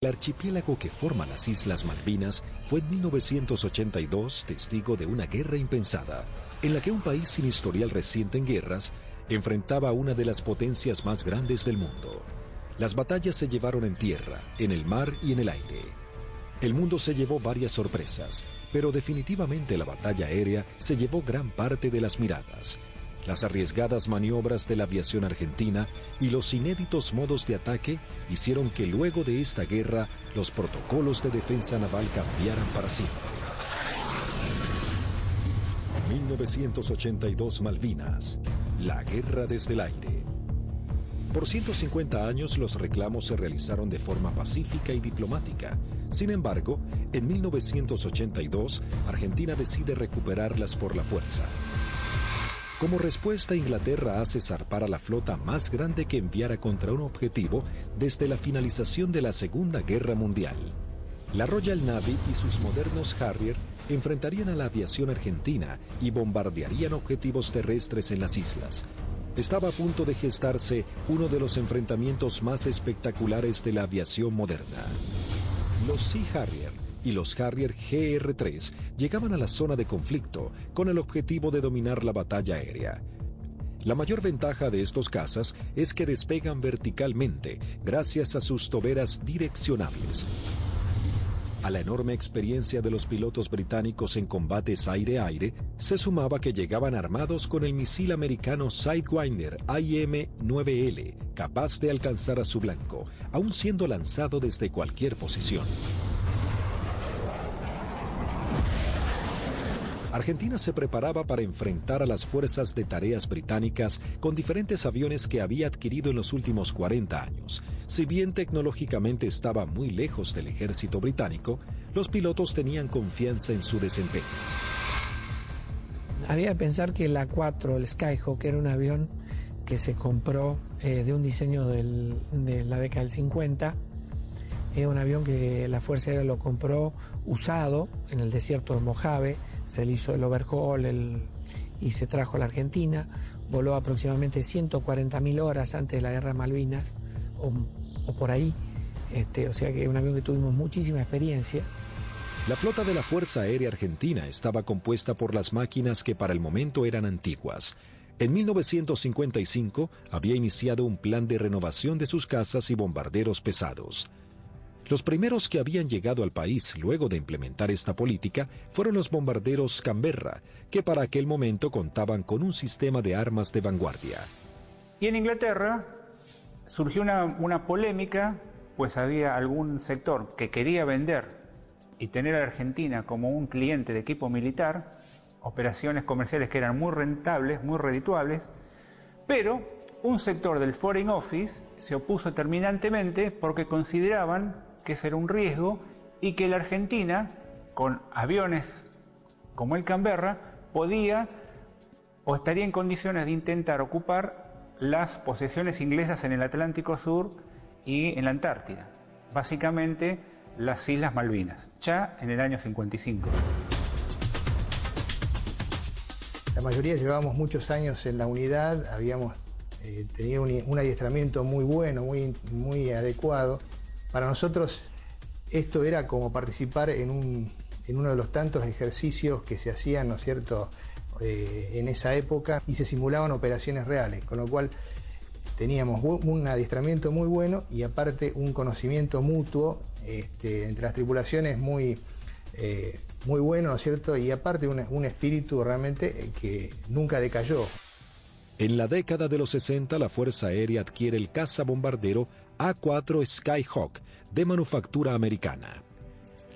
El archipiélago que forma las Islas Malvinas fue en 1982 testigo de una guerra impensada, en la que un país sin historial reciente en guerras enfrentaba a una de las potencias más grandes del mundo. Las batallas se llevaron en tierra, en el mar y en el aire. El mundo se llevó varias sorpresas, pero definitivamente la batalla aérea se llevó gran parte de las miradas. Las arriesgadas maniobras de la aviación argentina y los inéditos modos de ataque hicieron que luego de esta guerra los protocolos de defensa naval cambiaran para siempre. 1982 Malvinas, la guerra desde el aire. Por 150 años los reclamos se realizaron de forma pacífica y diplomática. Sin embargo, en 1982 Argentina decide recuperarlas por la fuerza. Como respuesta, Inglaterra hace zarpar a la flota más grande que enviara contra un objetivo desde la finalización de la Segunda Guerra Mundial. La Royal Navy y sus modernos Harrier enfrentarían a la aviación argentina y bombardearían objetivos terrestres en las islas. Estaba a punto de gestarse uno de los enfrentamientos más espectaculares de la aviación moderna. Los Sea Harrier y los Harrier GR-3 llegaban a la zona de conflicto con el objetivo de dominar la batalla aérea. La mayor ventaja de estos cazas es que despegan verticalmente gracias a sus toberas direccionables. A la enorme experiencia de los pilotos británicos en combates aire-aire, se sumaba que llegaban armados con el misil americano Sidewinder AIM-9L, capaz de alcanzar a su blanco, aun siendo lanzado desde cualquier posición. Argentina se preparaba para enfrentar a las fuerzas de tareas británicas con diferentes aviones que había adquirido en los últimos 40 años. Si bien tecnológicamente estaba muy lejos del ejército británico, los pilotos tenían confianza en su desempeño. Había que pensar que el A4, el Skyhawk, era un avión que se compró de un diseño de la década del 50. Era un avión que la Fuerza Aérea lo compró usado en el desierto de Mojave. Se le hizo el overhaul y se trajo a la Argentina. Voló aproximadamente 140.000 horas antes de la Guerra de Malvinas, o por ahí. O sea que es un avión que tuvimos muchísima experiencia. La flota de la Fuerza Aérea Argentina estaba compuesta por las máquinas que para el momento eran antiguas. En 1955 había iniciado un plan de renovación de sus cazas y bombarderos pesados. Los primeros que habían llegado al país luego de implementar esta política fueron los bombarderos Canberra, que para aquel momento contaban con un sistema de armas de vanguardia. Y en Inglaterra surgió una polémica, pues había algún sector que quería vender y tener a Argentina como un cliente de equipo militar, operaciones comerciales que eran muy rentables, muy redituables, pero un sector del Foreign Office se opuso terminantemente porque consideraban que ese era un riesgo y que la Argentina, con aviones como el Canberra, podía o estaría en condiciones de intentar ocupar las posesiones inglesas en el Atlántico Sur y en la Antártida, básicamente las Islas Malvinas, ya en el año 55. La mayoría llevábamos muchos años en la unidad, habíamos tenido un adiestramiento muy bueno, muy adecuado. Para nosotros esto era como participar en uno de los tantos ejercicios que se hacían, ¿no es cierto?, en esa época, y se simulaban operaciones reales, con lo cual teníamos un adiestramiento muy bueno y aparte un conocimiento mutuo entre las tripulaciones muy bueno, ¿no es cierto?, y aparte un espíritu realmente que nunca decayó. En la década de los 60, la Fuerza Aérea adquiere el cazabombardero A4 Skyhawk, de manufactura americana.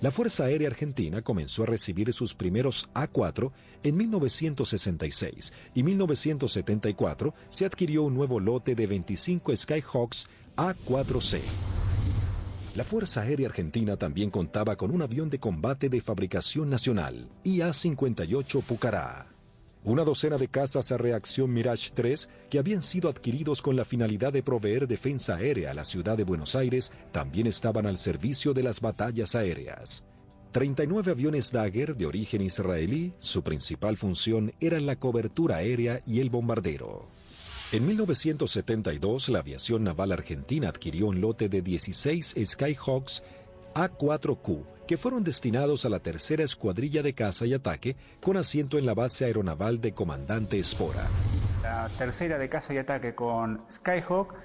La Fuerza Aérea Argentina comenzó a recibir sus primeros A4 en 1966 y en 1974 se adquirió un nuevo lote de 25 Skyhawks A4C. La Fuerza Aérea Argentina también contaba con un avión de combate de fabricación nacional, IA-58 Pucará. Una docena de cazas a reacción Mirage 3 que habían sido adquiridos con la finalidad de proveer defensa aérea a la ciudad de Buenos Aires también estaban al servicio de las batallas aéreas. 39 aviones Dagger de origen israelí, su principal función era la cobertura aérea y el bombardero. En 1972, la aviación naval argentina adquirió un lote de 16 Skyhawks A4Q, que fueron destinados a la tercera escuadrilla de caza y ataque con asiento en la base aeronaval de Comandante Espora. La tercera de caza y ataque con Skyhawk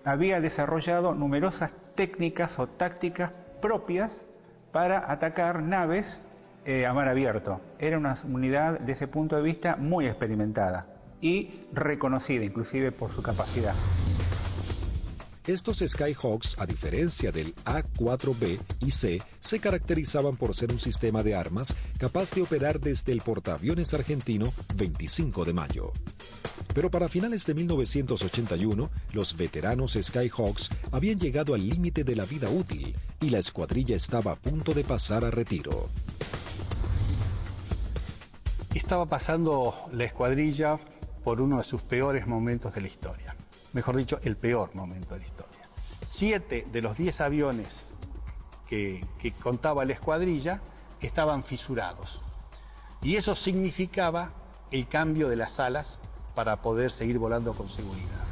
había desarrollado numerosas técnicas o tácticas propias para atacar naves a mar abierto. Era una unidad desde ese punto de vista muy experimentada y reconocida inclusive por su capacidad. Estos Skyhawks, a diferencia del A4B y C, se caracterizaban por ser un sistema de armas capaz de operar desde el portaaviones argentino 25 de mayo. Pero para finales de 1981, los veteranos Skyhawks habían llegado al límite de la vida útil y la escuadrilla estaba a punto de pasar a retiro. Estaba pasando la escuadrilla por uno de sus peores momentos de la historia. Mejor dicho, el peor momento de la historia. 7 de los 10 aviones que contaba la escuadrilla estaban fisurados. Y eso significaba el cambio de las alas para poder seguir volando con seguridad.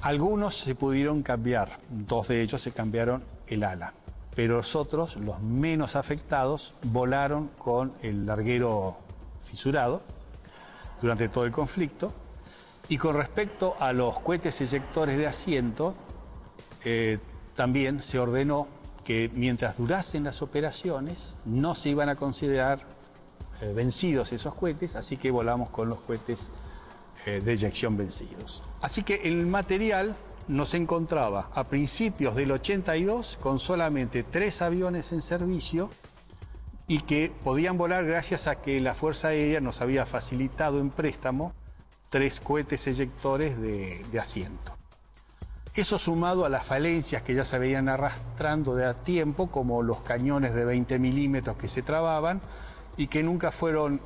Algunos se pudieron cambiar, 2 de ellos se cambiaron el ala. Pero los otros, los menos afectados, volaron con el larguero fisurado durante todo el conflicto. Y con respecto a los cohetes eyectores de asiento, también se ordenó que mientras durasen las operaciones no se iban a considerar vencidos esos cohetes, así que volamos con los cohetes de eyección vencidos. Así que el material nos encontraba a principios del 82 con solamente 3 aviones en servicio y que podían volar gracias a que la Fuerza Aérea nos había facilitado en préstamo 3 cohetes eyectores de asiento. Eso sumado a las falencias que ya se venían arrastrando de a tiempo, como los cañones de 20 milímetros que se trababan y que nunca fueron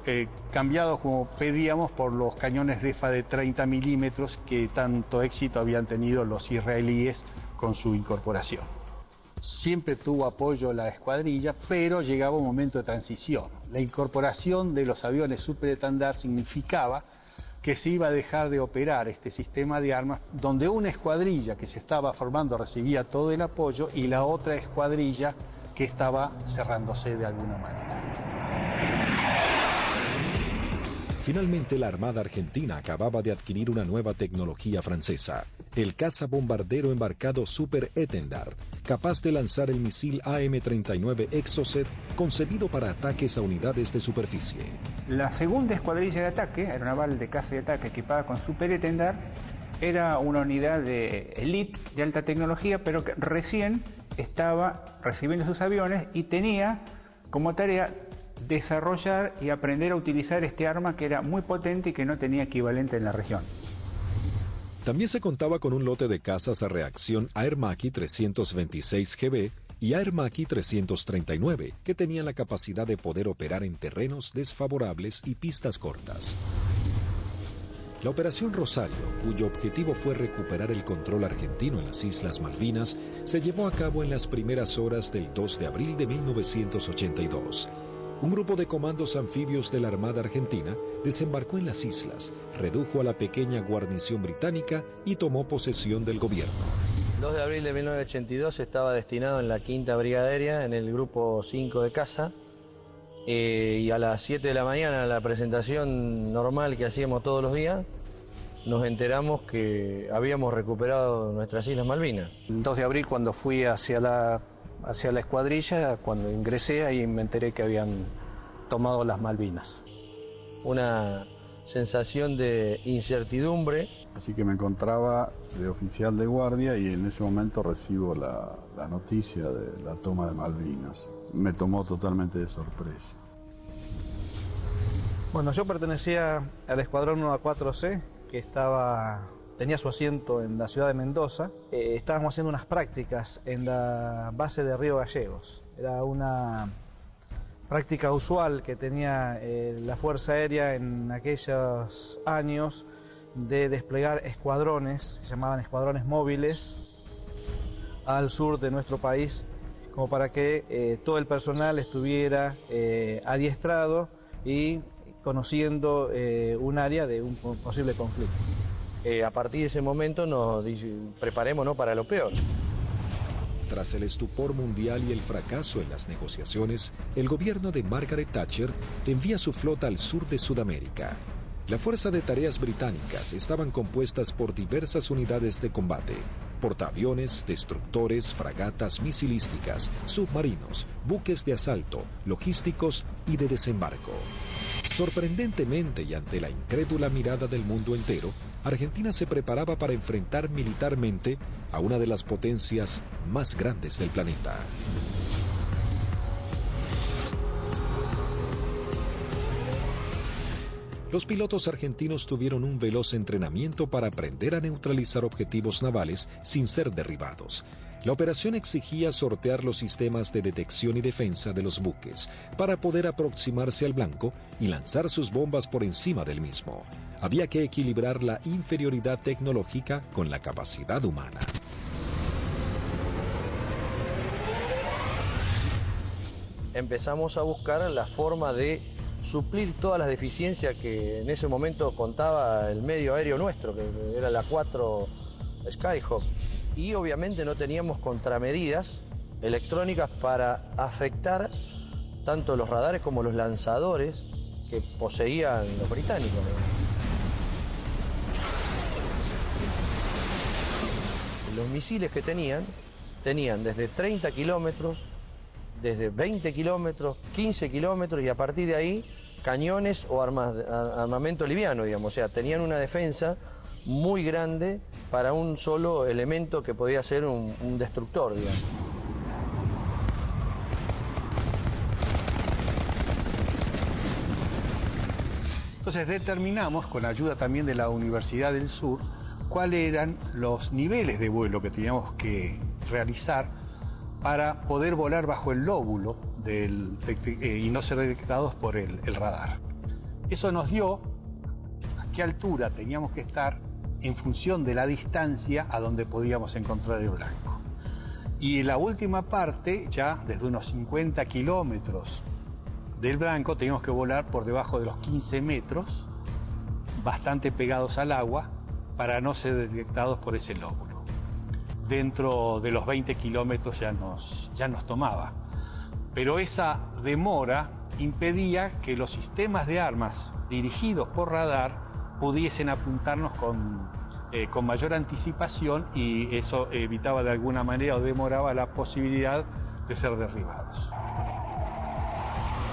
cambiados como pedíamos por los cañones DEFA de 30 milímetros que tanto éxito habían tenido los israelíes con su incorporación. Siempre tuvo apoyo la escuadrilla, pero llegaba un momento de transición. La incorporación de los aviones superestandar significaba que se iba a dejar de operar este sistema de armas, donde una escuadrilla que se estaba formando recibía todo el apoyo y la otra escuadrilla que estaba cerrándose de alguna manera. Finalmente, la Armada Argentina acababa de adquirir una nueva tecnología francesa, el cazabombardero embarcado Super Étendard, capaz de lanzar el misil AM-39 Exocet, concebido para ataques a unidades de superficie. La segunda escuadrilla de ataque, aeronaval de caza y ataque equipada con Super Étendard, era una unidad de élite de alta tecnología, pero que recién estaba recibiendo sus aviones y tenía como tarea desarrollar y aprender a utilizar este arma que era muy potente y que no tenía equivalente en la región. También se contaba con un lote de cazas a reacción Air Macchi 326 GB y Air Macchi 339, que tenían la capacidad de poder operar en terrenos desfavorables y pistas cortas. La Operación Rosario, cuyo objetivo fue recuperar el control argentino en las Islas Malvinas, se llevó a cabo en las primeras horas del 2 de abril de 1982. Un grupo de comandos anfibios de la Armada Argentina desembarcó en las islas, redujo a la pequeña guarnición británica y tomó posesión del gobierno. El 2 de abril de 1982 estaba destinado en la 5ª Brigada Aérea, en el grupo 5 de caza, y a las 7 de la mañana, la presentación normal que hacíamos todos los días, nos enteramos que habíamos recuperado nuestras Islas Malvinas. El 2 de abril, cuando fui hacia la escuadrilla, cuando ingresé, ahí me enteré que habían tomado las Malvinas. Una sensación de incertidumbre. Así que me encontraba de oficial de guardia y en ese momento recibo la noticia de la toma de Malvinas. Me tomó totalmente de sorpresa. Bueno, yo pertenecía al escuadrón 1A4C, que tenía su asiento en la ciudad de Mendoza. Estábamos haciendo unas prácticas en la base de Río Gallegos. Era una práctica usual que tenía la Fuerza Aérea en aquellos años de desplegar escuadrones, se llamaban escuadrones móviles, al sur de nuestro país, como para que todo el personal estuviera adiestrado y conociendo un área de un posible conflicto. A partir de ese momento nos preparémonos para lo peor. Tras el estupor mundial y el fracaso en las negociaciones, el gobierno de Margaret Thatcher envía su flota al sur de Sudamérica. La Fuerza de Tareas Británicas estaban compuestas por diversas unidades de combate, portaaviones, destructores, fragatas misilísticas, submarinos, buques de asalto, logísticos y de desembarco. Sorprendentemente y ante la incrédula mirada del mundo entero, Argentina se preparaba para enfrentar militarmente a una de las potencias más grandes del planeta. Los pilotos argentinos tuvieron un veloz entrenamiento para aprender a neutralizar objetivos navales sin ser derribados. La operación exigía sortear los sistemas de detección y defensa de los buques para poder aproximarse al blanco y lanzar sus bombas por encima del mismo. Había que equilibrar la inferioridad tecnológica con la capacidad humana. Empezamos a buscar la forma de suplir todas las deficiencias que en ese momento contaba el medio aéreo nuestro, que era la 4 Skyhawk. Y obviamente no teníamos contramedidas electrónicas para afectar tanto los radares como los lanzadores que poseían los británicos. Los misiles que tenían desde 30 kilómetros, desde 20 kilómetros, 15 kilómetros y a partir de ahí cañones o armamento liviano, digamos. O sea, tenían una defensa muy grande para un solo elemento que podía ser un destructor, digamos. Entonces determinamos, con ayuda también de la Universidad del Sur, cuáles eran los niveles de vuelo que teníamos que realizar para poder volar bajo el lóbulo y no ser detectados por el radar. Eso nos dio a qué altura teníamos que estar en función de la distancia a donde podíamos encontrar el blanco. Y en la última parte, ya desde unos 50 kilómetros del blanco, teníamos que volar por debajo de los 15 metros, bastante pegados al agua, para no ser detectados por ese lóbulo. Dentro de los 20 kilómetros ya nos tomaba. Pero esa demora impedía que los sistemas de armas dirigidos por radar pudiesen apuntarnos con mayor anticipación y eso evitaba de alguna manera o demoraba la posibilidad de ser derribados.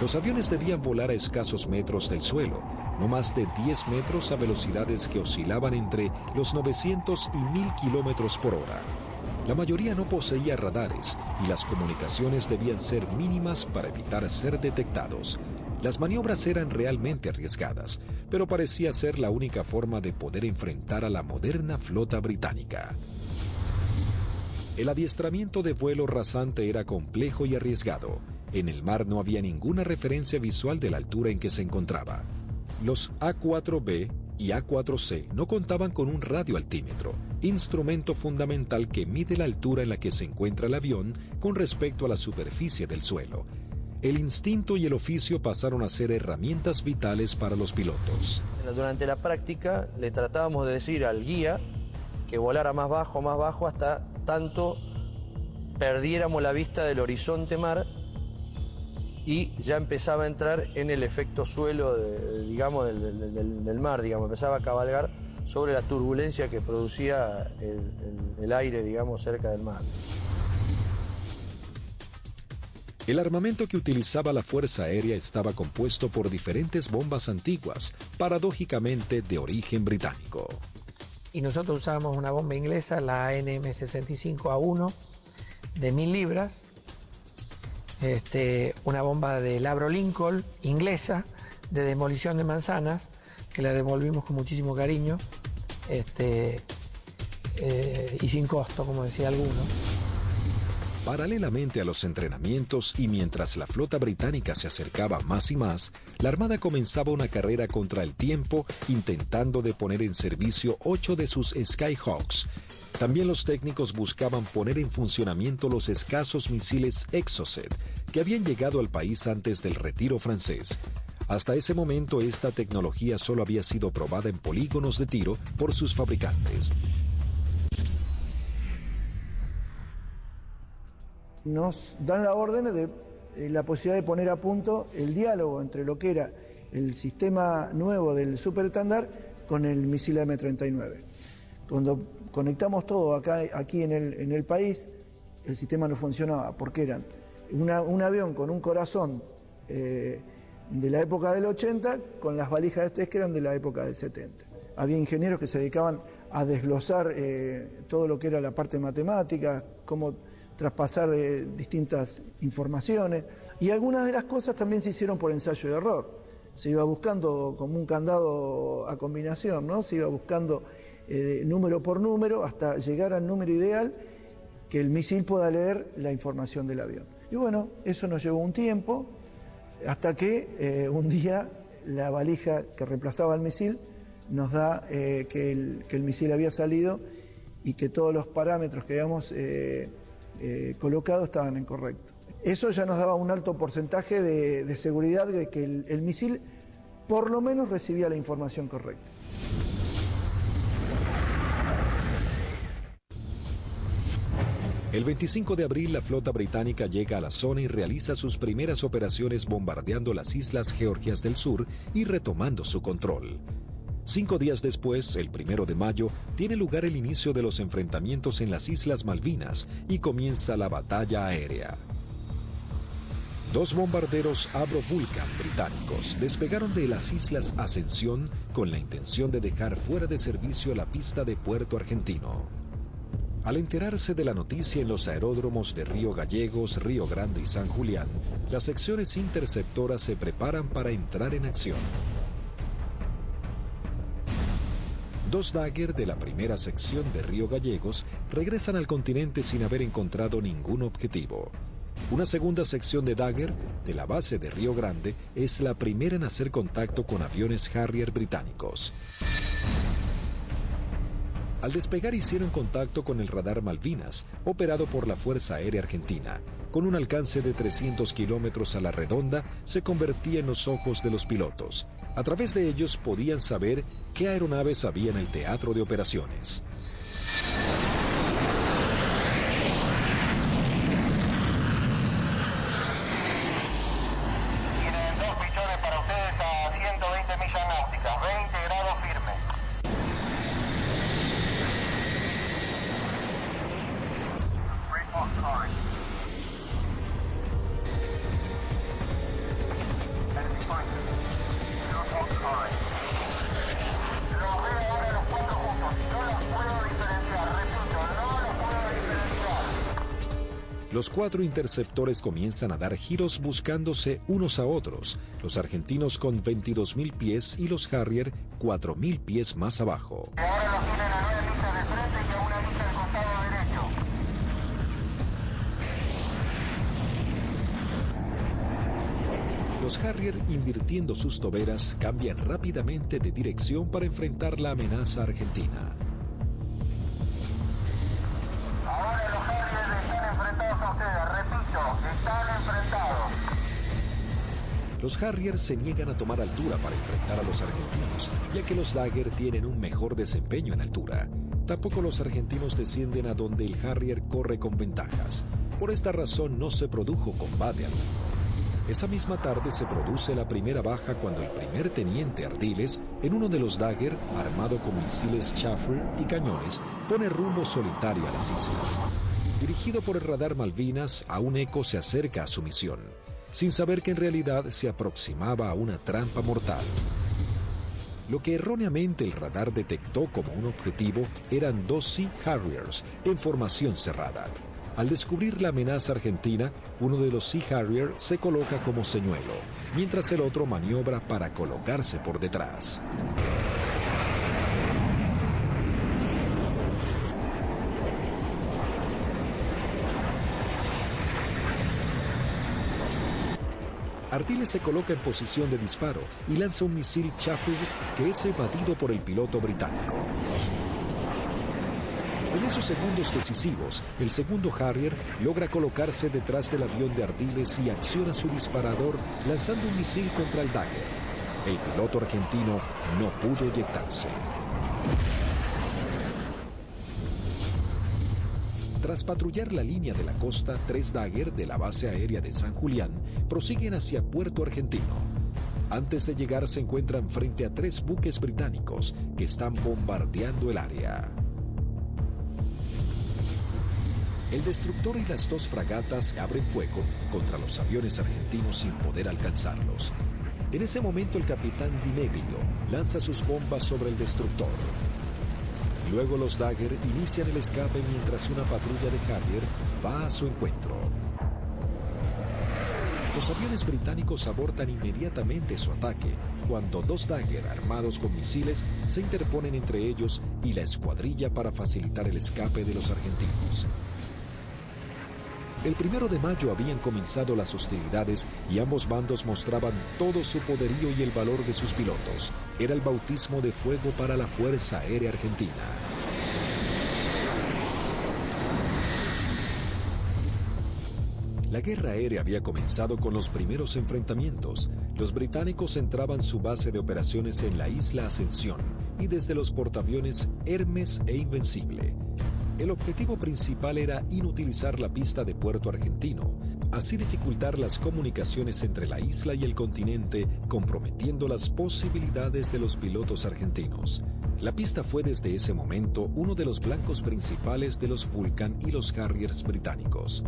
Los aviones debían volar a escasos metros del suelo, no más de 10 metros a velocidades que oscilaban entre los 900 y 1000 kilómetros por hora. La mayoría no poseía radares y las comunicaciones debían ser mínimas para evitar ser detectados. Las maniobras eran realmente arriesgadas, pero parecía ser la única forma de poder enfrentar a la moderna flota británica. El adiestramiento de vuelo rasante era complejo y arriesgado. En el mar no había ninguna referencia visual de la altura en que se encontraba. Los A4B y A4C no contaban con un radioaltímetro, instrumento fundamental que mide la altura en la que se encuentra el avión con respecto a la superficie del suelo. El instinto y el oficio pasaron a ser herramientas vitales para los pilotos. Durante la práctica le tratábamos de decir al guía que volara más bajo, hasta tanto perdiéramos la vista del horizonte mar y ya empezaba a entrar en el efecto suelo, del mar, digamos, empezaba a cabalgar sobre la turbulencia que producía el aire, digamos, cerca del mar. El armamento que utilizaba la Fuerza Aérea estaba compuesto por diferentes bombas antiguas, paradójicamente de origen británico. Y nosotros usábamos una bomba inglesa, la ANM65A1, de 1000 libras, una bomba del Avro Lincoln, inglesa, de demolición de manzanas, que la devolvimos con muchísimo cariño, y sin costo, como decía alguno. Paralelamente a los entrenamientos y mientras la flota británica se acercaba más y más, la Armada comenzaba una carrera contra el tiempo intentando de poner en servicio 8 de sus Skyhawks. También los técnicos buscaban poner en funcionamiento los escasos misiles Exocet que habían llegado al país antes del retiro francés. Hasta ese momento esta tecnología solo había sido probada en polígonos de tiro por sus fabricantes. Nos dan la orden de la posibilidad de poner a punto el diálogo entre lo que era el sistema nuevo del Super Standard con el misil M39. Cuando conectamos todo aquí en el país, el sistema no funcionaba porque eran un avión con un corazón de la época del 80 con las valijas de test que eran de la época del 70. Había ingenieros que se dedicaban a desglosar todo lo que era la parte matemática, cómo traspasar distintas informaciones, y algunas de las cosas también se hicieron por ensayo y error. Se iba buscando como un candado a combinación, ¿no? Se iba buscando número por número hasta llegar al número ideal que el misil pueda leer la información del avión. Y bueno, eso nos llevó un tiempo, hasta que un día la valija que reemplazaba al misil nos da que el misil había salido y que todos los parámetros que habíamos colocado estaban incorrectos. Eso ya nos daba un alto porcentaje de seguridad de que el misil por lo menos recibía la información correcta. El 25 de abril la flota británica llega a la zona y realiza sus primeras operaciones bombardeando las islas Georgias del Sur y retomando su control. 5 días después, el 1 de mayo, tiene lugar el inicio de los enfrentamientos en las Islas Malvinas y comienza la batalla aérea. 2 bombarderos Avro Vulcan británicos despegaron de las Islas Ascensión con la intención de dejar fuera de servicio la pista de Puerto Argentino. Al enterarse de la noticia en los aeródromos de Río Gallegos, Río Grande y San Julián, las secciones interceptoras se preparan para entrar en acción. 2 Dagger de la primera sección de Río Gallegos regresan al continente sin haber encontrado ningún objetivo. Una segunda sección de Dagger de la base de Río Grande es la primera en hacer contacto con aviones Harrier británicos. Al despegar hicieron contacto con el radar Malvinas, operado por la Fuerza Aérea Argentina. Con un alcance de 300 kilómetros a la redonda, se convertía en los ojos de los pilotos. A través de ellos podían saber qué aeronaves había en el teatro de operaciones. Tienen 2 pichones para ustedes a 120 millas náuticas, 20 grados firme. Los 4 interceptores comienzan a dar giros buscándose unos a otros, los argentinos con 22.000 pies y los Harrier 4.000 pies más abajo. Ahora los tienen a 9 millas de frente y a 1 milla al costado derecho. Los Harrier, invirtiendo sus toberas, cambian rápidamente de dirección para enfrentar la amenaza argentina. Ahora los Harrier están enfrentados a ustedes, repito, están enfrentados. Los Harrier se niegan a tomar altura para enfrentar a los argentinos, ya que los Dagger tienen un mejor desempeño en altura. Tampoco los argentinos descienden a donde el Harrier corre con ventajas. Por esta razón no se produjo combate alguno. Esa misma tarde se produce la primera baja cuando el primer teniente Ardiles, en uno de los Dagger, armado con misiles Chaffir y cañones, pone rumbo solitario a las islas. Dirigido por el radar Malvinas, a un eco se acerca a su misión, sin saber que en realidad se aproximaba a una trampa mortal. Lo que erróneamente el radar detectó como un objetivo eran 2 Sea Harriers en formación cerrada. Al descubrir la amenaza argentina, uno de los Sea Harrier se coloca como señuelo, mientras el otro maniobra para colocarse por detrás. Ardiles se coloca en posición de disparo y lanza un misil Chaffir que es evadido por el piloto británico. En esos segundos decisivos, el segundo Harrier logra colocarse detrás del avión de Ardiles y acciona su disparador lanzando un misil contra el Dagger. El piloto argentino no pudo eyectarse. Tras patrullar la línea de la costa, 3 Dagger de la base aérea de San Julián prosiguen hacia Puerto Argentino. Antes de llegar se encuentran frente a 3 buques británicos que están bombardeando el área. El destructor y las 2 fragatas abren fuego contra los aviones argentinos sin poder alcanzarlos. En ese momento el capitán Di Meglio lanza sus bombas sobre el destructor. Luego los Dagger inician el escape mientras una patrulla de Harrier va a su encuentro. Los aviones británicos abortan inmediatamente su ataque cuando 2 Dagger armados con misiles se interponen entre ellos y la escuadrilla para facilitar el escape de los argentinos. El 1 de mayo habían comenzado las hostilidades y ambos bandos mostraban todo su poderío y el valor de sus pilotos. Era el bautismo de fuego para la Fuerza Aérea Argentina. La guerra aérea había comenzado con los primeros enfrentamientos. Los británicos entraban su base de operaciones en la isla Ascensión y desde los portaaviones Hermes e Invencible. El objetivo principal era inutilizar la pista de Puerto Argentino, así dificultar las comunicaciones entre la isla y el continente, comprometiendo las posibilidades de los pilotos argentinos. La pista fue desde ese momento uno de los blancos principales de los Vulcan y los Harriers británicos.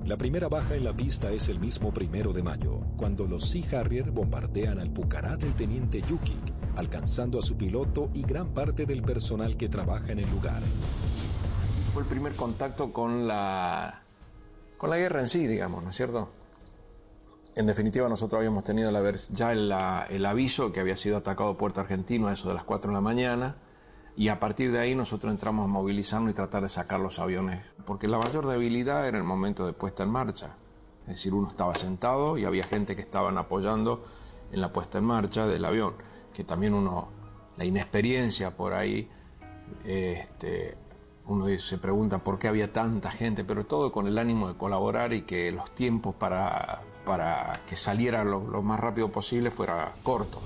La primera baja en la pista es el mismo 1 de mayo, cuando los Sea Harrier bombardean al Pucará del teniente Yukik, alcanzando a su piloto y gran parte del personal que trabaja en el lugar. Fue el primer contacto con la guerra en sí, digamos, ¿no es cierto? En definitiva, nosotros habíamos tenido ya el aviso que había sido atacado Puerto Argentino a eso de las 4 de la mañana, y a partir de ahí nosotros entramos a movilizarnos y tratar de sacar los aviones, porque la mayor debilidad era el momento de puesta en marcha. Es decir, uno estaba sentado y había gente que estaban apoyando en la puesta en marcha del avión, que también la inexperiencia por ahí, uno se pregunta por qué había tanta gente, pero todo con el ánimo de colaborar y que los tiempos para que saliera lo más rápido posible fuera corto.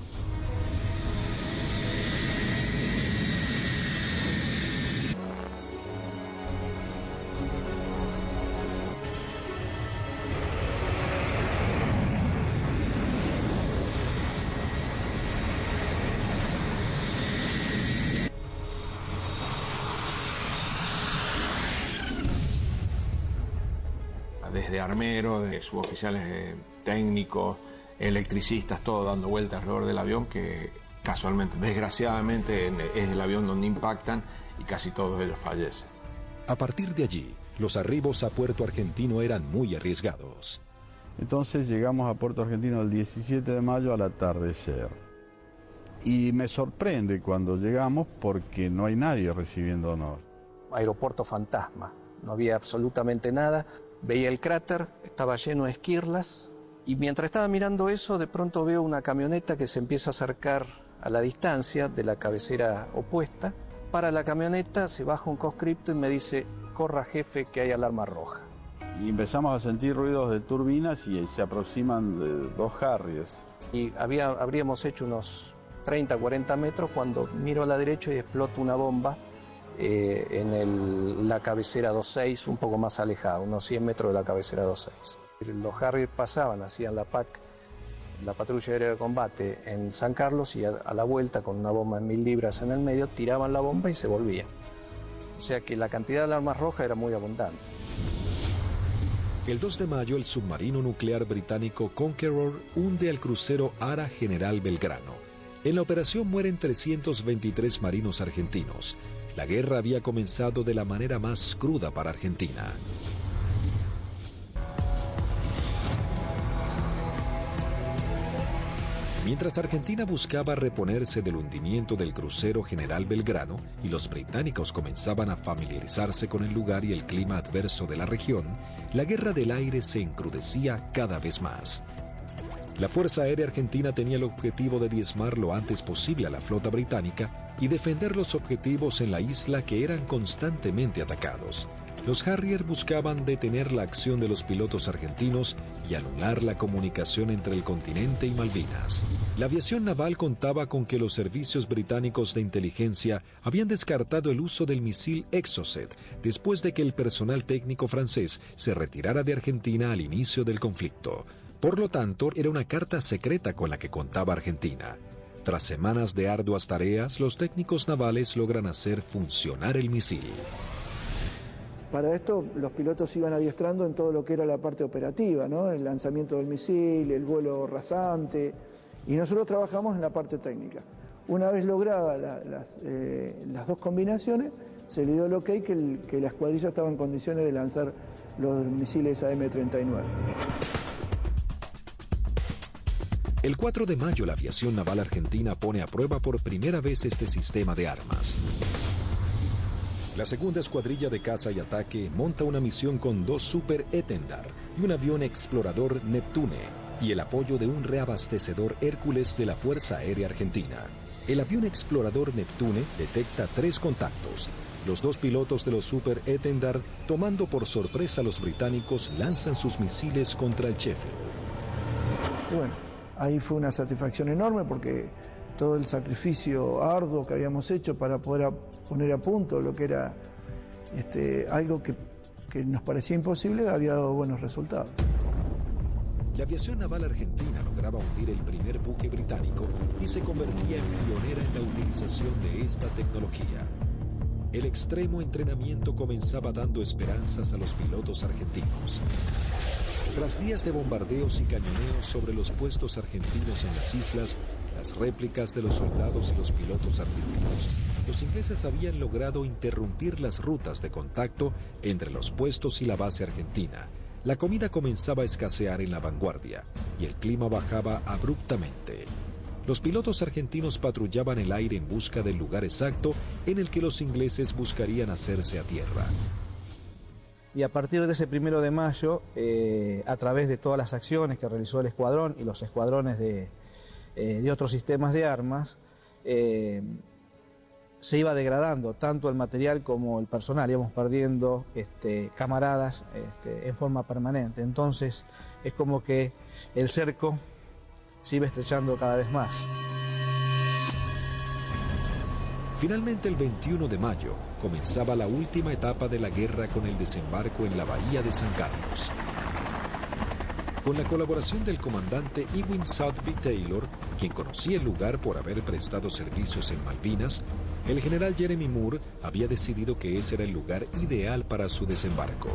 Desde armeros, de suboficiales técnicos, electricistas, todo dando vueltas alrededor del avión, que casualmente, desgraciadamente, es el avión donde impactan y casi todos ellos fallecen. A partir de allí, los arribos a Puerto Argentino eran muy arriesgados. Entonces llegamos a Puerto Argentino el 17 de mayo al atardecer. Y me sorprende cuando llegamos porque no hay nadie recibiéndonos. Aeropuerto fantasma, no había absolutamente nada. Veía el cráter, estaba lleno de esquirlas, y mientras estaba mirando eso, de pronto veo una camioneta que se empieza a acercar a la distancia de la cabecera opuesta. Para la camioneta, se baja un conscripto y me dice: corra jefe, que hay alarma roja. Y empezamos a sentir ruidos de turbinas y se aproximan 2 Harriers. Y habríamos hecho unos 30, 40 metros cuando miro a la derecha y explota una bomba en la cabecera 26, un poco más alejada, unos 100 metros de la cabecera 26. Los Harrier pasaban, hacían la PAC, la patrulla aérea de combate en San Carlos, y a la vuelta con una bomba en 1000 libras en el medio, tiraban la bomba y se volvían. O sea que la cantidad de alarmas rojas era muy abundante. El 2 de mayo, el submarino nuclear británico Conqueror hunde al crucero Ara General Belgrano. En la operación mueren 323 marinos argentinos. La guerra había comenzado de la manera más cruda para Argentina. Mientras Argentina buscaba reponerse del hundimiento del crucero General Belgrano y los británicos comenzaban a familiarizarse con el lugar y el clima adverso de la región, la guerra del aire se encrudecía cada vez más. La Fuerza Aérea Argentina tenía el objetivo de diezmar lo antes posible a la flota británica y defender los objetivos en la isla que eran constantemente atacados. Los Harrier buscaban detener la acción de los pilotos argentinos y anular la comunicación entre el continente y Malvinas. La aviación naval contaba con que los servicios británicos de inteligencia habían descartado el uso del misil Exocet después de que el personal técnico francés se retirara de Argentina al inicio del conflicto. Por lo tanto, era una carta secreta con la que contaba Argentina. Tras semanas de arduas tareas, los técnicos navales logran hacer funcionar el misil. Para esto los pilotos se iban adiestrando en todo lo que era la parte operativa, ¿no? El lanzamiento del misil, el vuelo rasante, y nosotros trabajamos en la parte técnica. Una vez logradas las dos combinaciones, se le dio el ok que la escuadrilla estaba en condiciones de lanzar los misiles AM-39. El 4 de mayo la aviación naval argentina pone a prueba por primera vez este sistema de armas. La segunda escuadrilla de caza y ataque monta una misión con 2 Super Etendard y un avión explorador Neptune y el apoyo de un reabastecedor Hércules de la Fuerza Aérea Argentina. El avión explorador Neptune detecta 3 contactos. Los 2 pilotos de los Super Etendard, tomando por sorpresa a los británicos, lanzan sus misiles contra el Sheffield. Y bueno, ahí fue una satisfacción enorme porque todo el sacrificio arduo que habíamos hecho para poder poner a punto lo que era algo que nos parecía imposible había dado buenos resultados. La aviación naval argentina lograba hundir el primer buque británico y se convertía en pionera en la utilización de esta tecnología. El extremo entrenamiento comenzaba dando esperanzas a los pilotos argentinos. Tras días de bombardeos y cañoneos sobre los puestos argentinos en las islas, las réplicas de los soldados y los pilotos argentinos, los ingleses habían logrado interrumpir las rutas de contacto entre los puestos y la base argentina. La comida comenzaba a escasear en la vanguardia y el clima bajaba abruptamente. Los pilotos argentinos patrullaban el aire en busca del lugar exacto en el que los ingleses buscarían hacerse a tierra. Y a partir de ese 1 de mayo, a través de todas las acciones que realizó el escuadrón y los escuadrones de otros sistemas de armas, se iba degradando tanto el material como el personal, íbamos perdiendo camaradas en forma permanente. Entonces es como que el cerco se iba estrechando cada vez más. Finalmente, el 21 de mayo, comenzaba la última etapa de la guerra con el desembarco en la bahía de San Carlos. Con la colaboración del comandante Ewing Southby Taylor, quien conocía el lugar por haber prestado servicios en Malvinas, el general Jeremy Moore había decidido que ese era el lugar ideal para su desembarco.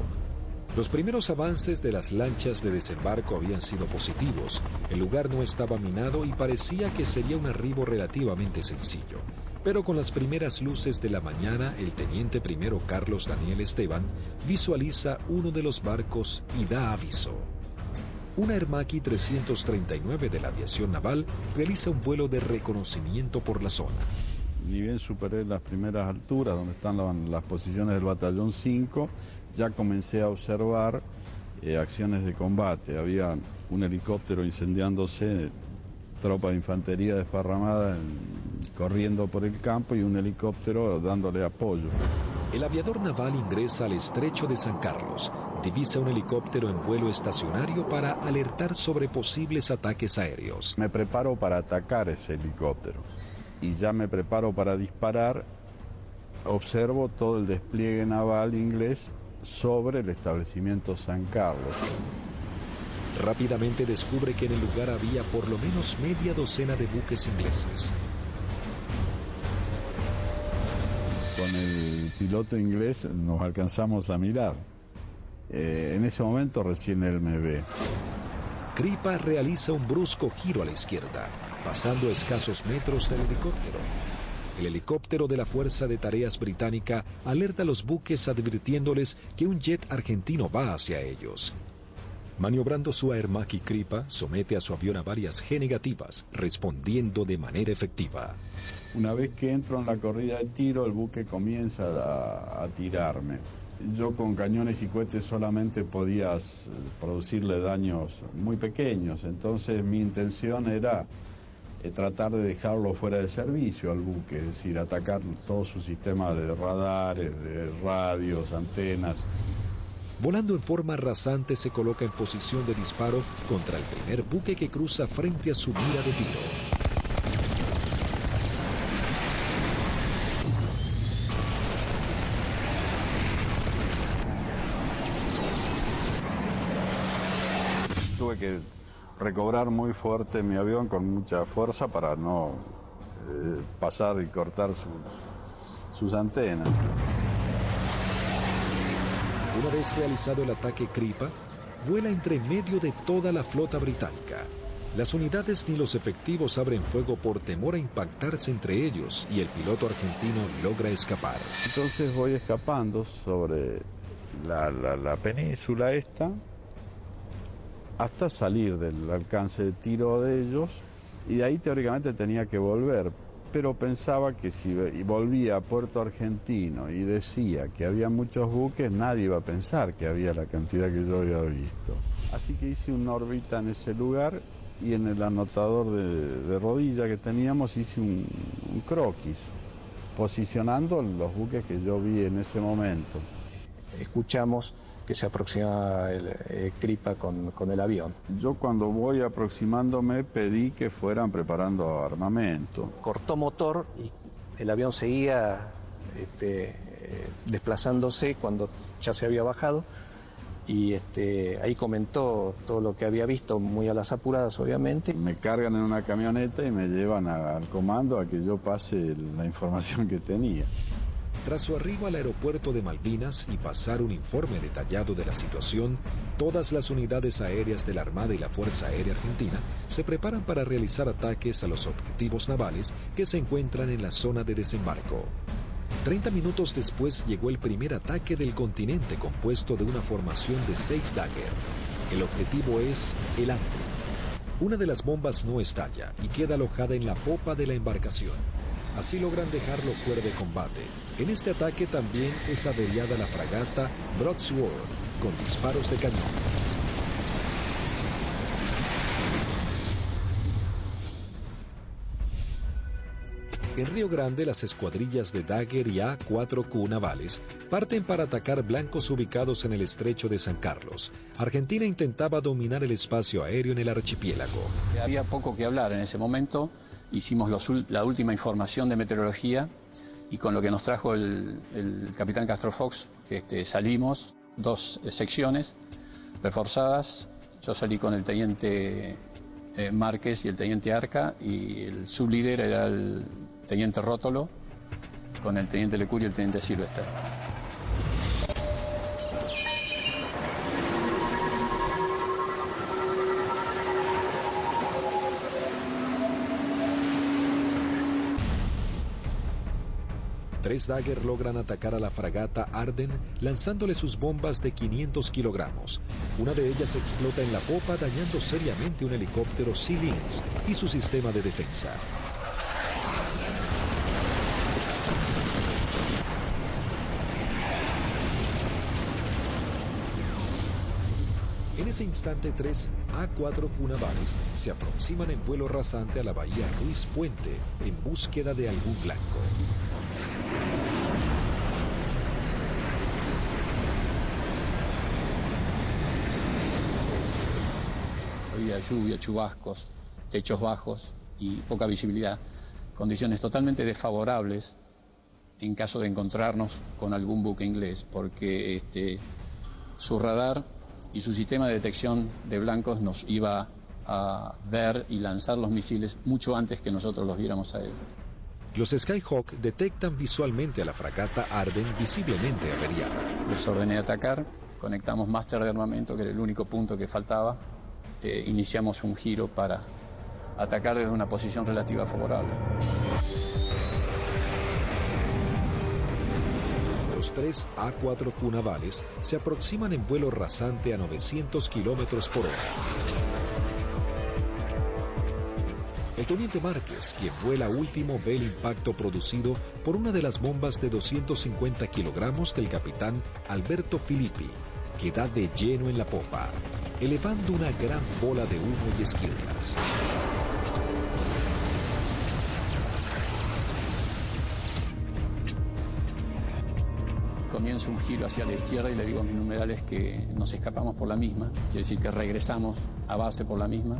Los primeros avances de las lanchas de desembarco habían sido positivos, el lugar no estaba minado y parecía que sería un arribo relativamente sencillo. Pero con las primeras luces de la mañana, el teniente primero Carlos Daniel Esteban visualiza uno de los barcos y da aviso. Una Hermaki 339 de la aviación naval realiza un vuelo de reconocimiento por la zona. Ni bien superé las primeras alturas, donde están las posiciones del batallón 5, ya comencé a observar acciones de combate. Había un helicóptero incendiándose, tropa de infantería desparramada corriendo por el campo y un helicóptero dándole apoyo. El aviador naval ingresa al estrecho de San Carlos, divisa un helicóptero en vuelo estacionario para alertar sobre posibles ataques aéreos. Me preparo para atacar ese helicóptero y ya me preparo para disparar. Observo todo el despliegue naval inglés sobre el establecimiento San Carlos. Rápidamente descubre que en el lugar había por lo menos media docena de buques ingleses. Con el piloto inglés nos alcanzamos a mirar. En ese momento recién él me ve. Kripa realiza un brusco giro a la izquierda, pasando a escasos metros del helicóptero. El helicóptero de la Fuerza de Tareas Británica alerta a los buques advirtiéndoles que un jet argentino va hacia ellos. Maniobrando su Hermaki, Kripa somete a su avión a varias G negativas, respondiendo de manera efectiva. Una vez que entro en la corrida de tiro, el buque comienza a tirarme. Yo con cañones y cohetes solamente podía producirle daños muy pequeños, entonces mi intención era tratar de dejarlo fuera de servicio al buque, es decir, atacar todo su sistema de radares, de radios, antenas. Volando en forma rasante se coloca en posición de disparo contra el primer buque que cruza frente a su mira de tiro. Tuve que recobrar muy fuerte mi avión con mucha fuerza para no pasar y cortar sus antenas. Una vez realizado el ataque Kripa, vuela entre medio de toda la flota británica. Las unidades ni los efectivos abren fuego por temor a impactarse entre ellos y el piloto argentino logra escapar. Entonces voy escapando sobre la península esta hasta salir del alcance de tiro de ellos, y de ahí teóricamente tenía que volver, pero pensaba que si volvía a Puerto Argentino y decía que había muchos buques, nadie iba a pensar que había la cantidad que yo había visto. Así que hice una órbita en ese lugar y en el anotador de rodilla que teníamos hice un croquis, posicionando los buques que yo vi en ese momento. Escuchamos que se aproximaba el Kripa con el avión. Yo cuando voy aproximándome pedí que fueran preparando armamento. Cortó motor y el avión seguía desplazándose cuando ya se había bajado, y ahí comentó todo lo que había visto, muy a las apuradas obviamente. Me cargan en una camioneta y me llevan al comando a que yo pase la información que tenía. Tras su arribo al aeropuerto de Malvinas y pasar un informe detallado de la situación, todas las unidades aéreas de la Armada y la Fuerza Aérea Argentina se preparan para realizar ataques a los objetivos navales que se encuentran en la zona de desembarco. 30 minutos después llegó el primer ataque del continente, compuesto de una formación de 6 Dagger. El objetivo es el Ancre. Una de las bombas no estalla y queda alojada en la popa de la embarcación. Así logran dejarlo fuera de combate. En este ataque también es averiada la fragata Broadsword con disparos de cañón. En Río Grande, las escuadrillas de Dagger y A-4Q navales parten para atacar blancos ubicados en el estrecho de San Carlos. Argentina intentaba dominar el espacio aéreo en el archipiélago. Había poco que hablar en ese momento. Hicimos la última información de meteorología y con lo que nos trajo el capitán Castro Fox, salimos 2 secciones reforzadas. Yo salí con el teniente Márquez y el teniente Arca, y el sublíder era el teniente Rótolo con el teniente Lecuri y el teniente Silvester. Tres Dagger logran atacar a la fragata Arden lanzándole sus bombas de 500 kilogramos. Una de ellas explota en la popa, dañando seriamente un helicóptero Sea Lynx y su sistema de defensa. En ese instante, 3 A-4Q navales se aproximan en vuelo rasante a la bahía Ruiz Puente en búsqueda de algún blanco. Había lluvia, chubascos, techos bajos y poca visibilidad, condiciones totalmente desfavorables en caso de encontrarnos con algún buque inglés, porque su radar y su sistema de detección de blancos nos iba a ver y lanzar los misiles mucho antes que nosotros los viéramos a él. Los Skyhawk detectan visualmente a la fragata Arden visiblemente averiada. Les ordené atacar, conectamos máster de armamento, que era el único punto que faltaba. Iniciamos un giro para atacar desde una posición relativa favorable. Los 3 A-4Q navales se aproximan en vuelo rasante a 900 kilómetros por hora. El teniente Márquez, quien vuela último, ve el impacto producido por una de las bombas de 250 kilogramos del capitán Alberto Filippi, que da de lleno en la popa, elevando una gran bola de humo y esquirlas. comienzo un giro hacia la izquierda y le digo a mis numerales que nos escapamos por la misma, quiere decir que regresamos a base por la misma.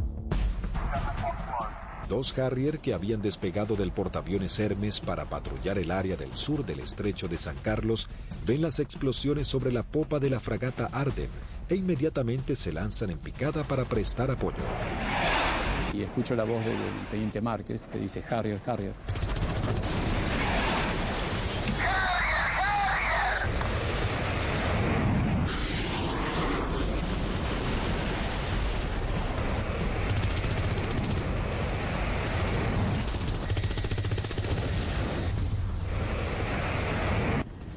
Dos Harrier que habían despegado del portaaviones Hermes para patrullar el área del sur del estrecho de San Carlos ven las explosiones sobre la popa de la fragata Arden e inmediatamente se lanzan en picada para prestar apoyo. Y escucho la voz del teniente Márquez que dice Harrier, Harrier.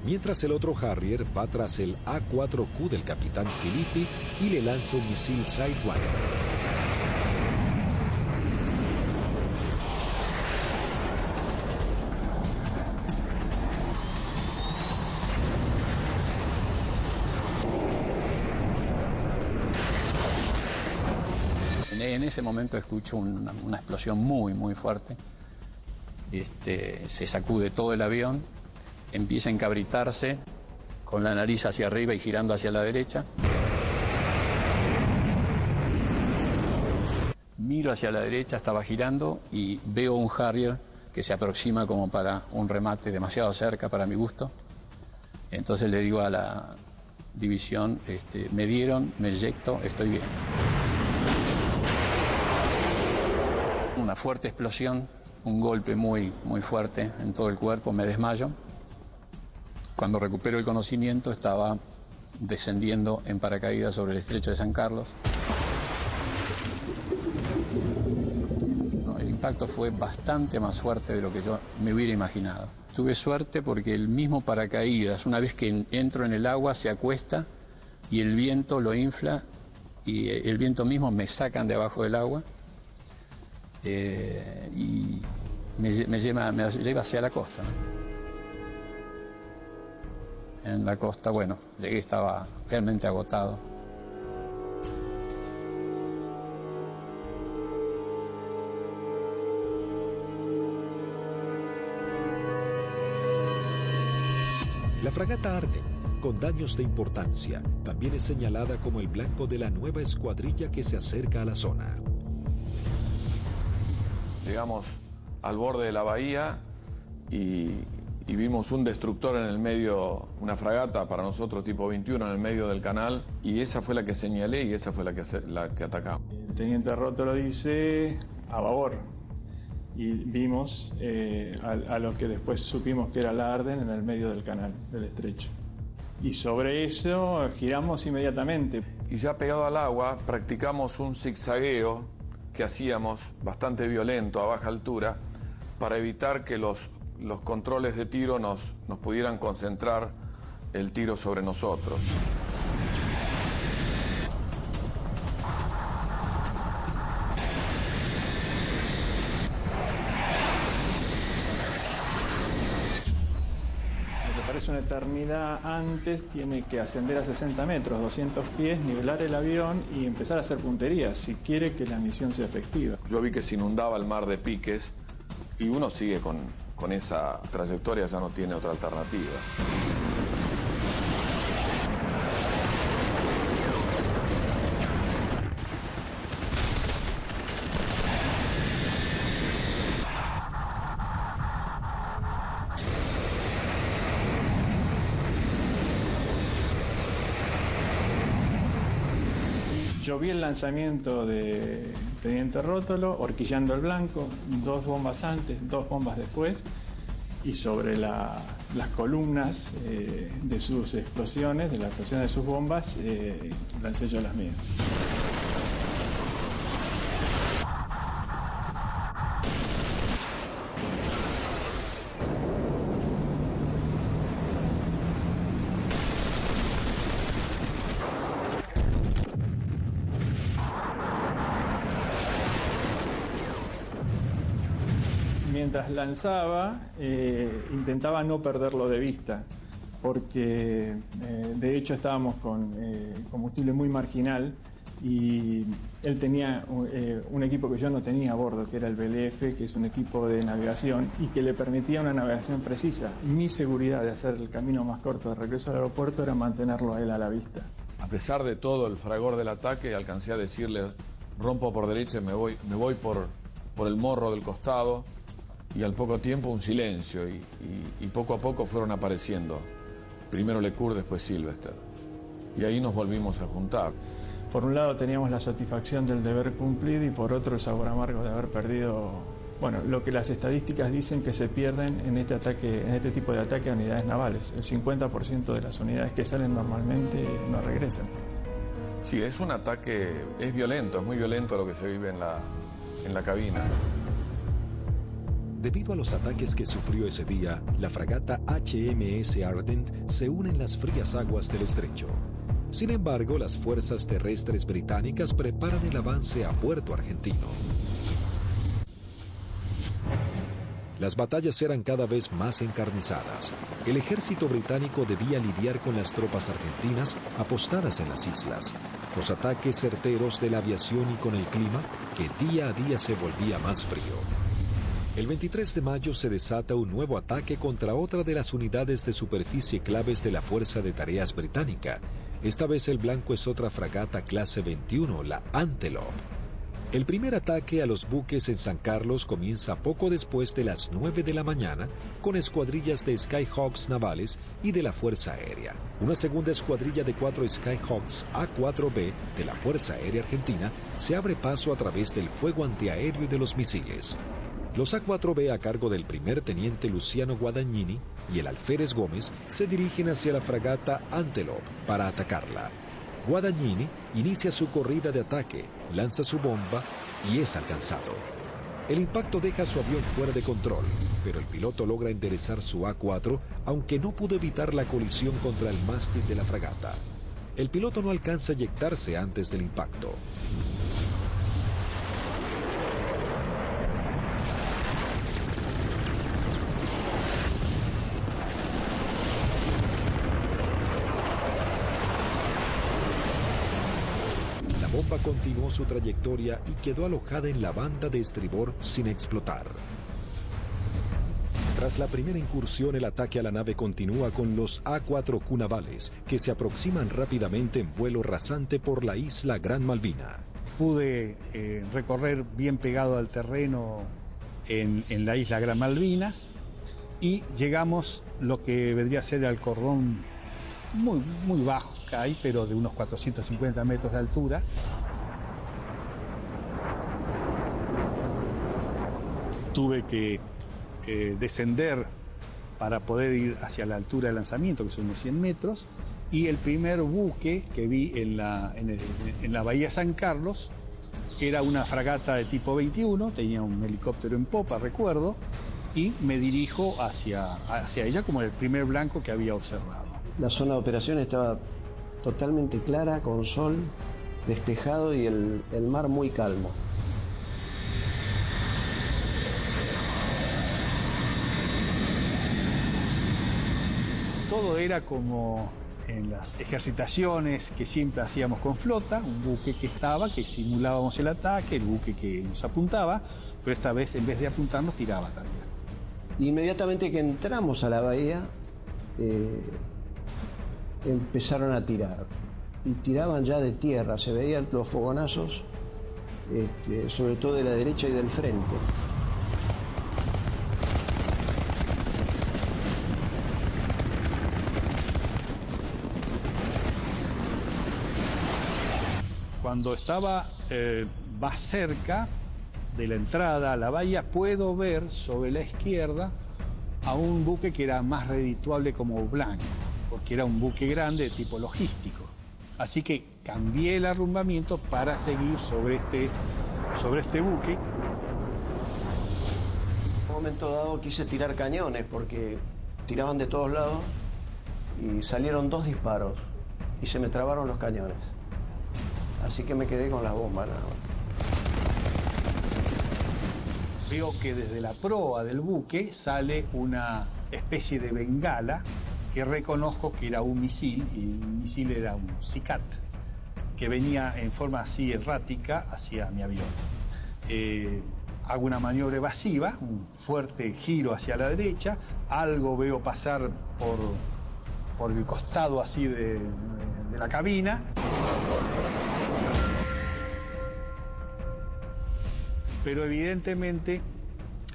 Mientras el otro Harrier va tras el A4Q del capitán Filippi y le lanza un misil Sidewinder. En ese momento escucho una explosión muy, muy fuerte. Se sacude todo el avión, empieza a encabritarse con la nariz hacia arriba y girando hacia la derecha. Miro hacia la derecha, estaba girando y veo un Harrier que se aproxima como para un remate demasiado cerca para mi gusto. Entonces le digo a la división, me dieron, me eyecto, estoy bien. Una fuerte explosión, un golpe muy, muy fuerte en todo el cuerpo, me desmayo. Cuando recupero el conocimiento estaba descendiendo en paracaídas sobre el estrecho de San Carlos. El impacto fue bastante más fuerte de lo que yo me hubiera imaginado. Tuve suerte porque el mismo paracaídas, una vez que entro en el agua, se acuesta y el viento lo infla y el viento mismo me sacan de abajo del agua y me lleva hacia la costa, ¿no? En la costa, bueno, llegué, estaba realmente agotado. La fragata Arden, con daños de importancia, también es señalada como el blanco de la nueva escuadrilla que se acerca a la zona. Llegamos al borde de la bahía y vimos un destructor en el medio, una fragata para nosotros tipo 21 en el medio del canal, y esa fue la que señalé y esa fue la que atacamos. El teniente Rótolo dice a babor y vimos a lo que después supimos que era la Arden en el medio del canal, del estrecho. Y sobre eso giramos inmediatamente. Y ya pegado al agua practicamos un zigzagueo que hacíamos bastante violento a baja altura para evitar que los controles de tiro nos pudieran concentrar el tiro sobre nosotros. Lo que parece una eternidad antes tiene que ascender a 60 metros, 200 pies, nivelar el avión y empezar a hacer puntería si quiere que la misión sea efectiva. Yo vi que se inundaba el mar de piques y uno sigue con esa trayectoria, ya no tiene otra alternativa. Yo vi el lanzamiento de teniente Rótolo, horquillando el blanco, 2 bombas antes, 2 bombas después, y sobre las columnas de sus explosiones, de la explosión de sus bombas, lancé yo las mías. Mientras lanzaba, intentaba no perderlo de vista, porque de hecho estábamos con combustible muy marginal y él tenía un equipo que yo no tenía a bordo, que era el BLF, que es un equipo de navegación y que le permitía una navegación precisa. Mi seguridad de hacer el camino más corto de regreso al aeropuerto era mantenerlo a él a la vista. A pesar de todo el fragor del ataque, alcancé a decirle, rompo por derecha y me voy por el morro del costado, y al poco tiempo un silencio, y poco a poco fueron apareciendo. Primero Lecur, después Sylvester. Y ahí nos volvimos a juntar. Por un lado teníamos la satisfacción del deber cumplido y por otro el sabor amargo de haber perdido, bueno, lo que las estadísticas dicen que se pierden en este tipo de ataque a unidades navales. El 50% de las unidades que salen normalmente no regresan. Sí, es un ataque, es violento, es muy violento lo que se vive en la cabina. Debido a los ataques que sufrió ese día, la fragata HMS Ardent se une en las frías aguas del estrecho. Sin embargo, las fuerzas terrestres británicas preparan el avance a Puerto Argentino. Las batallas eran cada vez más encarnizadas. El ejército británico debía lidiar con las tropas argentinas apostadas en las islas, los ataques certeros de la aviación y con el clima que día a día se volvía más frío. El 23 de mayo se desata un nuevo ataque contra otra de las unidades de superficie claves de la Fuerza de Tareas Británica. Esta vez el blanco es otra fragata clase 21, la Antelope. El primer ataque a los buques en San Carlos comienza poco después de las 9 de la mañana con escuadrillas de Skyhawks navales y de la Fuerza Aérea. Una segunda escuadrilla de 4 Skyhawks A4B de la Fuerza Aérea Argentina se abre paso a través del fuego antiaéreo y de los misiles. Los A4B a cargo del primer teniente Luciano Guadagnini y el alférez Gómez se dirigen hacia la fragata Antelope para atacarla. Guadagnini inicia su corrida de ataque, lanza su bomba y es alcanzado. El impacto deja su avión fuera de control, pero el piloto logra enderezar su A4, aunque no pudo evitar la colisión contra el mástil de la fragata. El piloto no alcanza a eyectarse antes del impacto. La bomba continuó su trayectoria y quedó alojada en la banda de estribor sin explotar. Tras la primera incursión, el ataque a la nave continúa con los A4Q navales, que se aproximan rápidamente en vuelo rasante por la isla Gran Malvina. Pude recorrer bien pegado al terreno en la isla Gran Malvinas y llegamos lo que vendría a ser al cordón muy bajo que hay, pero de unos 450 metros de altura. Tuve que descender para poder ir hacia la altura de lanzamiento, que son unos 100 metros, y el primer buque que vi en la bahía San Carlos era una fragata de tipo 21, tenía un helicóptero en popa, recuerdo, y me dirijo hacia ella como el primer blanco que había observado. La zona de operación estaba totalmente clara, con sol, despejado y el mar muy calmo. Todo era como en las ejercitaciones que siempre hacíamos con flota, un buque que simulábamos el ataque, el buque que nos apuntaba, pero esta vez en vez de apuntarnos tiraba también. Inmediatamente que entramos a la bahía, empezaron a tirar. Y tiraban ya de tierra, se veían los fogonazos, sobre todo de la derecha y del frente. Cuando estaba más cerca de la entrada a la bahía, puedo ver sobre la izquierda a un buque que era más redituable como blanco, porque era un buque grande de tipo logístico. Así que cambié el arrumbamiento para seguir sobre este buque. En un momento dado quise tirar cañones porque tiraban de todos lados y salieron 2 disparos y se me trabaron los cañones. Así que me quedé con las bombas nada más. Veo que desde la proa del buque sale una especie de bengala que reconozco que era un misil, y el misil era un Sicat, que venía en forma así errática hacia mi avión. Hago una maniobra evasiva, un fuerte giro hacia la derecha, algo veo pasar por el costado así de la cabina. Pero evidentemente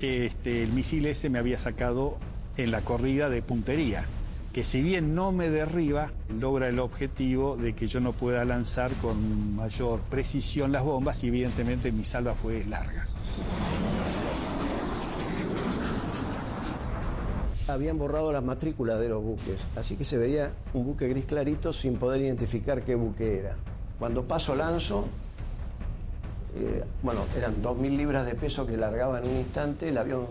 el misil ese me había sacado en la corrida de puntería, que si bien no me derriba, logra el objetivo de que yo no pueda lanzar con mayor precisión las bombas y evidentemente mi salva fue larga. Habían borrado las matrículas de los buques, así que se veía un buque gris clarito sin poder identificar qué buque era. Cuando paso lanzo, eran 2.000 libras de peso que largaba en un instante, el avión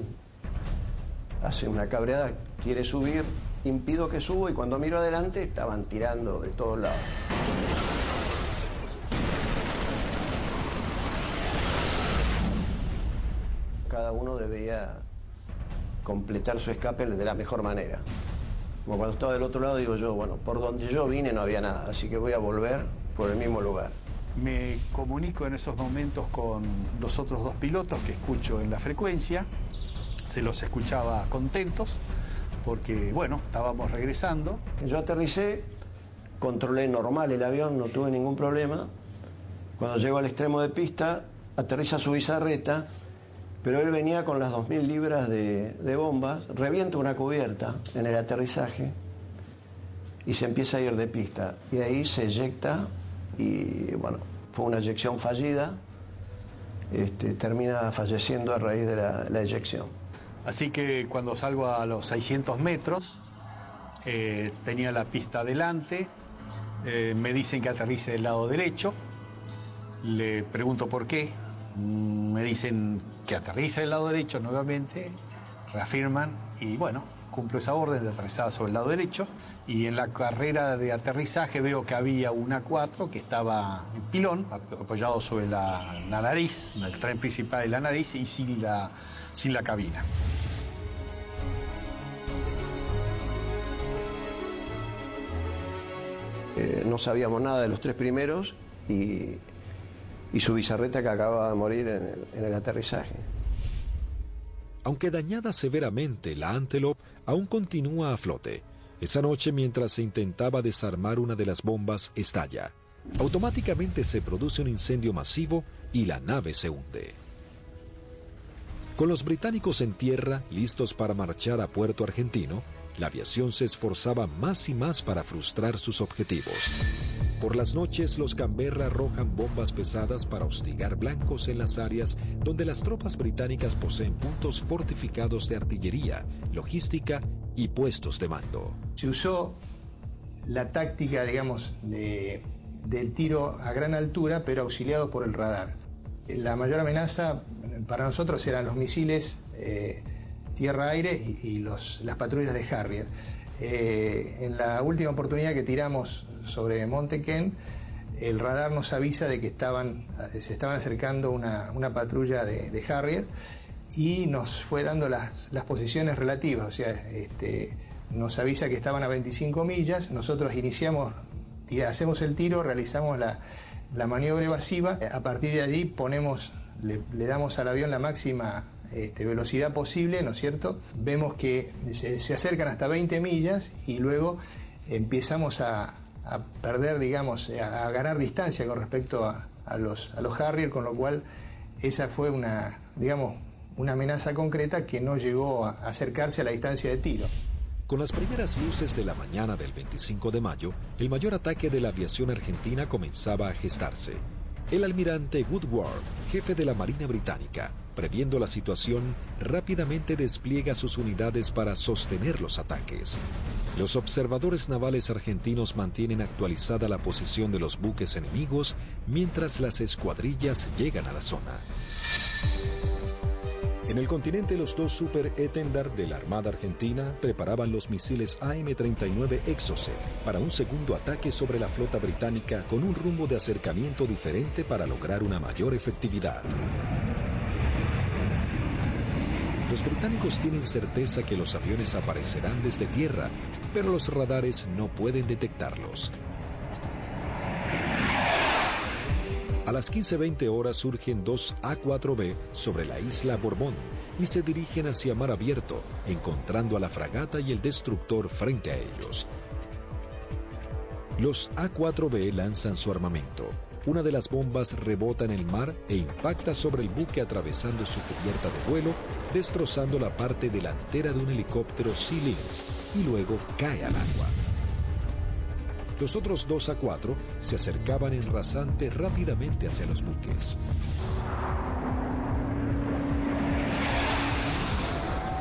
hace una cabreada, quiere subir, impido que suba y cuando miro adelante estaban tirando de todos lados. Cada uno debía completar su escape de la mejor manera. Como cuando estaba del otro lado digo yo, bueno, por donde yo vine no había nada, así que voy a volver por el mismo lugar. Me comunico en esos momentos con los otros dos pilotos que escucho en la frecuencia. Se los escuchaba contentos porque, bueno, estábamos regresando. Yo aterricé, controlé normal el avión, no tuve ningún problema. Cuando llego al extremo de pista, aterriza su bizarreta, pero él venía con las 2.000 libras de bombas, revienta una cubierta en el aterrizaje y se empieza a ir de pista. Y ahí se eyecta y, bueno, fue una eyección fallida. Termina falleciendo a raíz de la eyección. Así que cuando salgo a los 600 metros, tenía la pista adelante, me dicen que aterrice del lado derecho, le pregunto por qué, me dicen que aterrice del lado derecho nuevamente, reafirman y bueno, cumplo esa orden de aterrizar sobre el lado derecho y en la carrera de aterrizaje veo que había un A4 que estaba en pilón, apoyado sobre la nariz, en el extremo principal de la nariz y sin la cabina. No sabíamos nada de los tres primeros y su bizarreta que acababa de morir en el aterrizaje. Aunque dañada severamente, la Antelope aún continúa a flote. Esa noche, mientras se intentaba desarmar una de las bombas, estalla. Automáticamente se produce un incendio masivo y la nave se hunde. Con los británicos en tierra, listos para marchar a Puerto Argentino, la aviación se esforzaba más y más para frustrar sus objetivos. Por las noches, los Canberra arrojan bombas pesadas para hostigar blancos en las áreas donde las tropas británicas poseen puntos fortificados de artillería, logística y puestos de mando. Se usó la táctica, digamos, del tiro a gran altura, pero auxiliado por el radar. La mayor amenaza para nosotros eran los misiles tierra-aire y las patrullas de Harrier. En la última oportunidad que tiramos sobre Monte Kent, el radar nos avisa de que se estaban acercando una patrulla de Harrier y nos fue dando las posiciones relativas, o sea, nos avisa que estaban a 25 millas, nosotros hacemos el tiro, realizamos la maniobra evasiva, a partir de allí le damos al avión la máxima velocidad posible, ¿no es cierto? Vemos que se acercan hasta 20 millas y luego empezamos a perder, digamos, a ganar distancia con respecto a los Harrier, con lo cual esa fue una amenaza concreta que no llegó a acercarse a la distancia de tiro. Con las primeras luces de la mañana del 25 de mayo, el mayor ataque de la aviación argentina comenzaba a gestarse. El almirante Woodward, jefe de la Marina Británica, previendo la situación, rápidamente despliega sus unidades para sostener los ataques. Los observadores navales argentinos mantienen actualizada la posición de los buques enemigos mientras las escuadrillas llegan a la zona. En el continente, los dos Super Étendard de la Armada Argentina preparaban los misiles AM-39 Exocet para un segundo ataque sobre la flota británica con un rumbo de acercamiento diferente para lograr una mayor efectividad. Los británicos tienen certeza que los aviones aparecerán desde tierra, pero los radares no pueden detectarlos. A las 15:20 horas surgen dos A-4B sobre la isla Borbón y se dirigen hacia mar abierto, encontrando a la fragata y el destructor frente a ellos. Los A-4B lanzan su armamento. Una de las bombas rebota en el mar e impacta sobre el buque atravesando su cubierta de vuelo, destrozando la parte delantera de un helicóptero Sea Lynx y luego cae al agua. Los otros dos A-4 se acercaban en rasante rápidamente hacia los buques.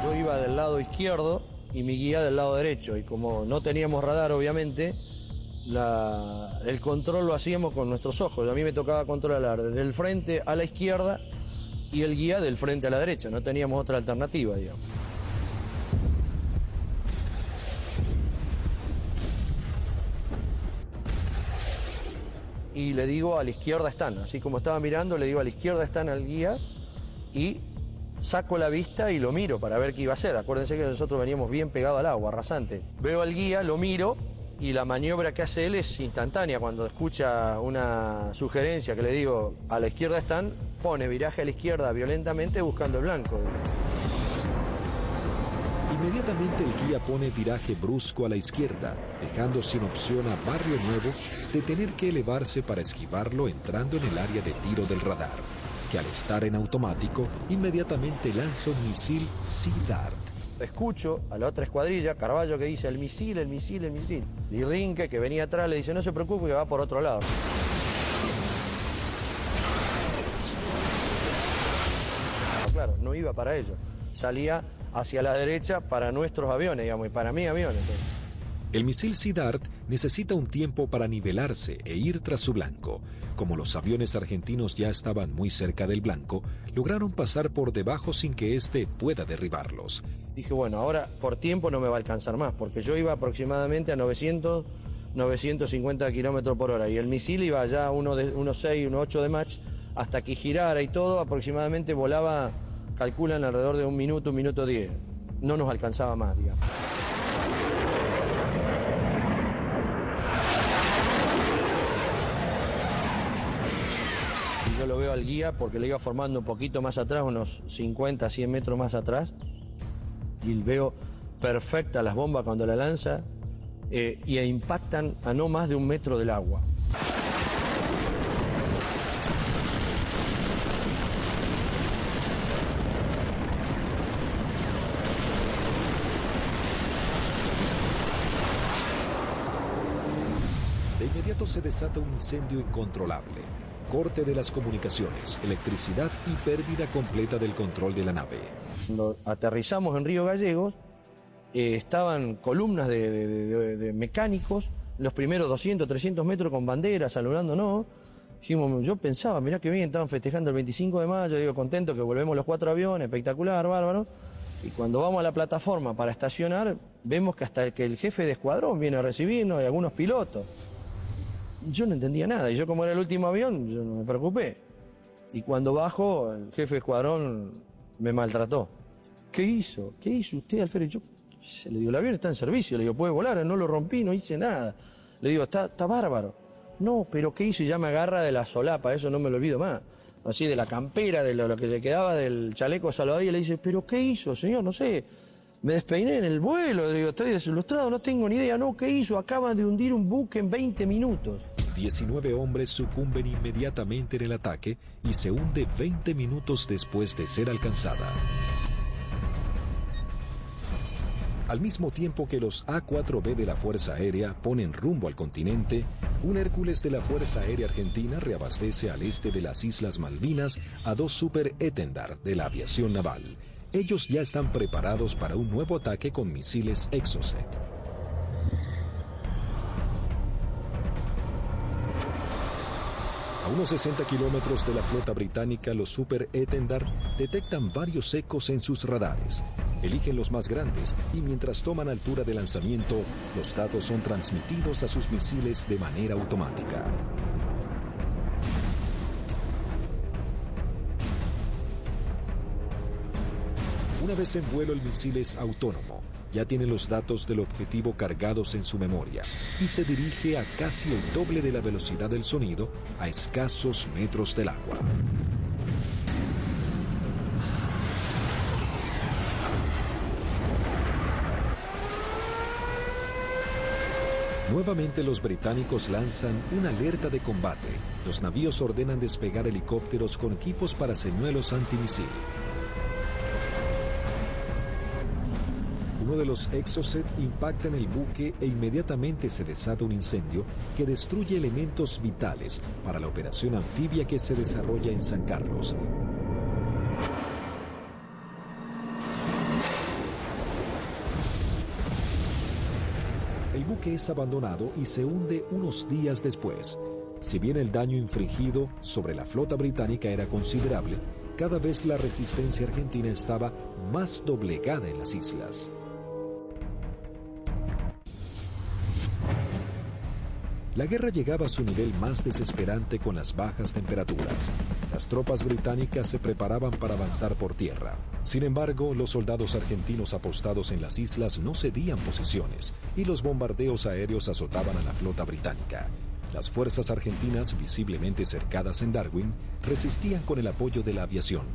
Yo iba del lado izquierdo y mi guía del lado derecho, y como no teníamos radar, obviamente, el control lo hacíamos con nuestros ojos. A mí me tocaba controlar desde el frente a la izquierda y el guía del frente a la derecha. No teníamos otra alternativa, digamos. Y le digo, a la izquierda están. Así como estaba mirando, le digo, a la izquierda están al guía, y saco la vista y lo miro para ver qué iba a hacer. Acuérdense que nosotros veníamos bien pegados al agua, rasante. Veo al guía, lo miro, y la maniobra que hace él es instantánea. Cuando escucha una sugerencia que le digo, a la izquierda están, pone viraje a la izquierda violentamente buscando el blanco. Inmediatamente el guía pone viraje brusco a la izquierda, dejando sin opción a Barrio Nuevo de tener que elevarse para esquivarlo, entrando en el área de tiro del radar, que al estar en automático, inmediatamente lanza un misil Sea Dart. Escucho a la otra escuadrilla, Carballo, que dice el misil, el misil, el misil. Y Rinque, que venía atrás, le dice, no se preocupe, que va por otro lado. Claro, no iba para ellos. Salía hacia la derecha para nuestros aviones, digamos, y para mis aviones. El misil Sea Dart necesita un tiempo para nivelarse e ir tras su blanco. Como los aviones argentinos ya estaban muy cerca del blanco, lograron pasar por debajo sin que éste pueda derribarlos. Dije, bueno, ahora por tiempo no me va a alcanzar más, porque yo iba aproximadamente a 900, 950 kilómetros por hora, y el misil iba ya a 1.6, 1.8 de Mach, hasta que girara y todo, aproximadamente volaba, calculan, alrededor de un minuto 10. No nos alcanzaba más, digamos. Yo lo veo al guía porque le iba formando un poquito más atrás, unos 50, 100 metros más atrás, y veo perfecta las bombas cuando la lanza, y impactan a no más de 1 metro del agua. De inmediato se desata un incendio incontrolable. Corte de las comunicaciones, electricidad y pérdida completa del control de la nave. Cuando aterrizamos en Río Gallegos, estaban columnas de mecánicos, los primeros 200, 300 metros con banderas, saludándonos. Yo pensaba, mirá qué bien, estaban festejando el 25 de mayo, digo, contento que volvemos los 4 aviones, espectacular, bárbaro. Y cuando vamos a la plataforma para estacionar, vemos que hasta que el jefe de escuadrón viene a recibirnos y algunos pilotos. Yo no entendía nada, y yo como era el último avión, yo no me preocupé. Y cuando bajo, el jefe de escuadrón me maltrató. ¿Qué hizo? ¿Qué hizo usted, Alfredo? Yo le digo, el avión está en servicio, le digo, puede volar, no lo rompí, no hice nada. Le digo, está bárbaro. No, pero ¿qué hizo? Y ya me agarra de la solapa, eso no me lo olvido más. Así de la campera, de lo que le quedaba del chaleco salvavidas, le dice, ¿pero qué hizo, señor? No sé. Me despeiné en el vuelo, le digo, estoy desilustrado, no tengo ni idea. No, ¿qué hizo? Acaba de hundir un buque en 20 minutos. 19 hombres sucumben inmediatamente en el ataque y se hunde 20 minutos después de ser alcanzada. Al mismo tiempo que los A-4B de la Fuerza Aérea ponen rumbo al continente, un Hércules de la Fuerza Aérea Argentina reabastece al este de las Islas Malvinas a 2 Super Étendard de la aviación naval. Ellos ya están preparados para un nuevo ataque con misiles Exocet. A unos 60 kilómetros de la flota británica, los Super Étendard detectan varios ecos en sus radares. Eligen los más grandes y mientras toman altura de lanzamiento, los datos son transmitidos a sus misiles de manera automática. Una vez en vuelo, el misil es autónomo. ya tiene los datos del objetivo cargados en su memoria y se dirige a casi el doble de la velocidad del sonido a escasos metros del agua. Nuevamente los británicos lanzan una alerta de combate. Los navíos ordenan despegar helicópteros con equipos para señuelos antimisil. Uno de los Exocet impacta en el buque e inmediatamente se desata un incendio que destruye elementos vitales para la operación anfibia que se desarrolla en San Carlos. El buque es abandonado y se hunde unos días después. Si bien el daño infligido sobre la flota británica era considerable, cada vez la resistencia argentina estaba más doblegada en las islas. La guerra llegaba a su nivel más desesperante con las bajas temperaturas. Las tropas británicas se preparaban para avanzar por tierra. Sin embargo, los soldados argentinos apostados en las islas no cedían posiciones y los bombardeos aéreos azotaban a la flota británica. Las fuerzas argentinas, visiblemente cercadas en Darwin, resistían con el apoyo de la aviación.